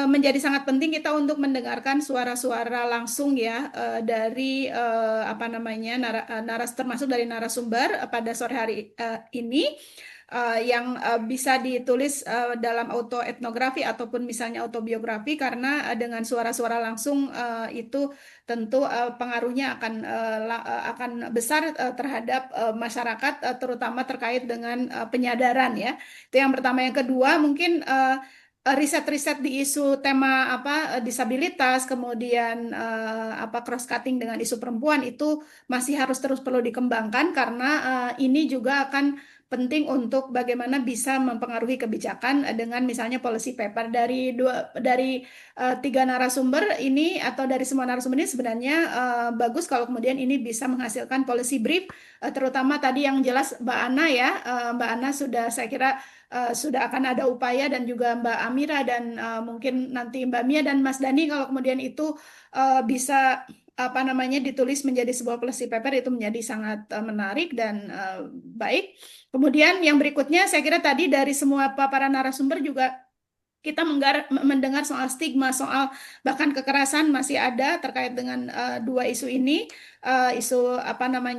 menjadi sangat penting kita untuk mendengarkan suara-suara langsung ya dari termasuk dari narasumber pada sore hari ini. Yang bisa ditulis dalam autoetnografi ataupun misalnya autobiografi karena dengan suara-suara langsung itu tentu pengaruhnya akan besar terhadap masyarakat terutama terkait dengan penyadaran ya. Itu yang pertama. Yang kedua mungkin riset-riset di isu tema disabilitas, kemudian cross cutting dengan isu perempuan itu masih harus terus perlu dikembangkan karena ini juga akan penting untuk bagaimana bisa mempengaruhi kebijakan dengan misalnya policy paper dari tiga narasumber ini atau dari semua narasumber ini sebenarnya bagus kalau kemudian ini bisa menghasilkan policy brief, terutama tadi yang jelas Mbak Ana ya. Mbak Ana sudah, saya kira sudah akan ada upaya, dan juga Mbak Amira dan mungkin nanti Mbak Mia dan Mas Dani, kalau kemudian itu bisa ditulis menjadi sebuah policy paper, itu menjadi sangat menarik dan baik. Kemudian yang berikutnya, saya kira tadi dari semua paparan narasumber juga kita mendengar soal stigma, soal bahkan kekerasan masih ada terkait dengan dua isu ini, isu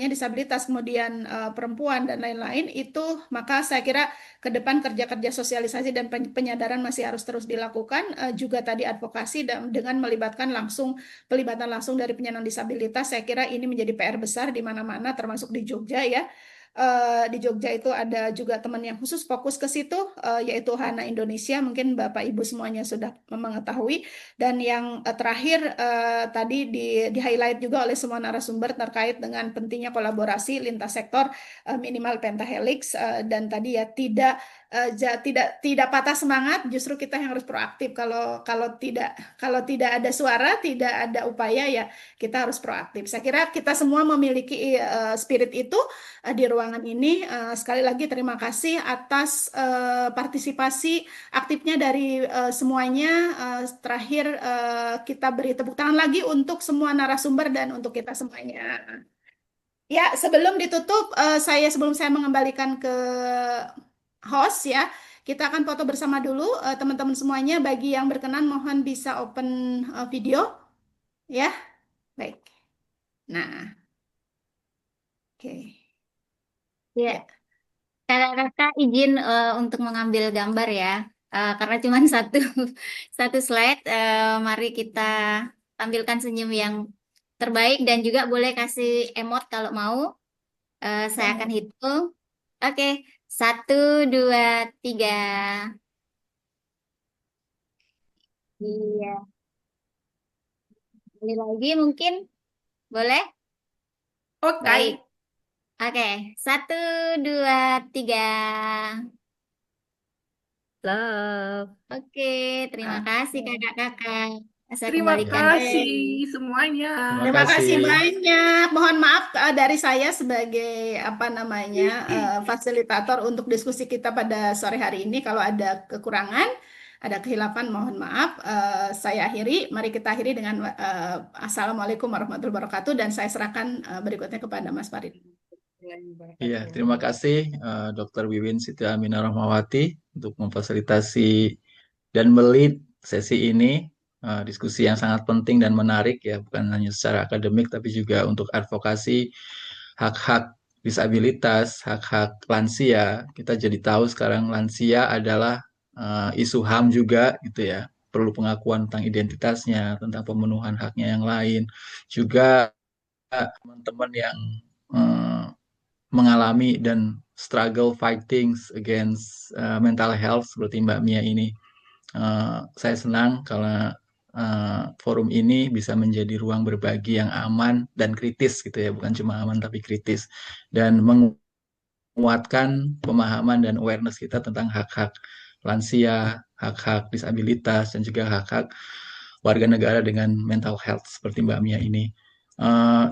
disabilitas, kemudian perempuan dan lain-lain itu. Maka saya kira ke depan kerja-kerja sosialisasi dan penyadaran masih harus terus dilakukan, juga tadi advokasi dengan pelibatan langsung dari penyandang disabilitas. Saya kira ini menjadi PR besar di mana-mana, termasuk di Jogja ya. Di Jogja itu ada juga teman yang khusus fokus ke situ, yaitu Hana Indonesia. Mungkin Bapak Ibu semuanya sudah mengetahui. Dan yang terakhir tadi di-highlight juga oleh semua narasumber terkait dengan pentingnya kolaborasi lintas sektor, minimal pentahelix, dan tadi ya tidak patah semangat. Justru kita yang harus proaktif. Kalau tidak ada suara, tidak ada upaya, ya kita harus proaktif. Saya kira kita semua memiliki spirit itu di ruangan ini. Sekali lagi terima kasih atas partisipasi aktifnya dari semuanya. Terakhir kita beri tepuk tangan lagi untuk semua narasumber dan untuk kita semuanya. Ya, sebelum saya mengembalikan ke host ya, kita akan foto bersama dulu teman-teman semuanya. Bagi yang berkenan mohon bisa open video ya. Baik. Nah, oke. Ya, kakak izin untuk mengambil gambar ya, karena cuma satu slide. Mari kita tampilkan senyum yang terbaik dan juga boleh kasih emot kalau mau. Saya akan hitung. Oke, 1, 2, 3. Iya, ini lagi mungkin boleh? Oke. Baik. Oke, 1, 2, 3. Love. Oke, terima kasih kakak-kakak. Saya Terima kembalikan. kasih semuanya. Terima kasih banyak. Mohon maaf dari saya sebagai fasilitator untuk diskusi kita pada sore hari ini. Kalau ada kekurangan, ada khilafan, mohon maaf. Saya akhiri. Mari kita akhiri dengan Assalamualaikum warahmatullahi wabarakatuh, dan saya serahkan berikutnya kepada Mas Farid. Iya, terima kasih Dr. Wiwin Siti Aminah Rahmawati untuk memfasilitasi dan melit sesi ini. Diskusi yang sangat penting dan menarik ya, bukan hanya secara akademik tapi juga untuk advokasi hak-hak disabilitas, hak-hak lansia. Kita jadi tahu sekarang lansia adalah isu HAM juga gitu ya. Perlu pengakuan tentang identitasnya, tentang pemenuhan haknya yang lain. Juga teman-teman yang mengalami dan struggle fighting against mental health seperti Mbak Mia ini. Saya senang karena forum ini bisa menjadi ruang berbagi yang aman dan kritis gitu ya, bukan cuma aman tapi kritis, dan menguatkan pemahaman dan awareness kita tentang hak-hak lansia, hak-hak disabilitas, dan juga hak-hak warga negara dengan mental health seperti Mbak Mia ini.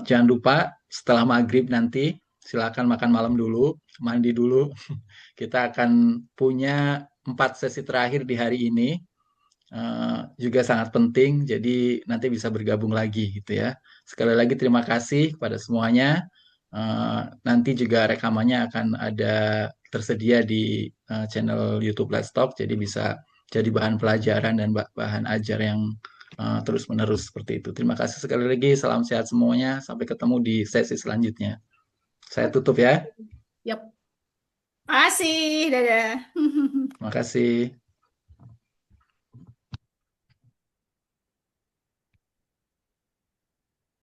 Jangan lupa setelah maghrib nanti silakan makan malam dulu, mandi dulu. Kita akan punya 4 sesi terakhir di hari ini, juga sangat penting, jadi nanti bisa bergabung lagi gitu ya. Sekali lagi terima kasih kepada semuanya. Nanti juga rekamannya akan ada tersedia di channel YouTube Let's Talk, jadi bisa jadi bahan pelajaran dan bahan ajar yang terus-menerus seperti itu. Terima kasih sekali lagi, salam sehat semuanya, sampai ketemu di sesi selanjutnya. Saya tutup ya. Yap. Makasih, dadah. Terima kasih.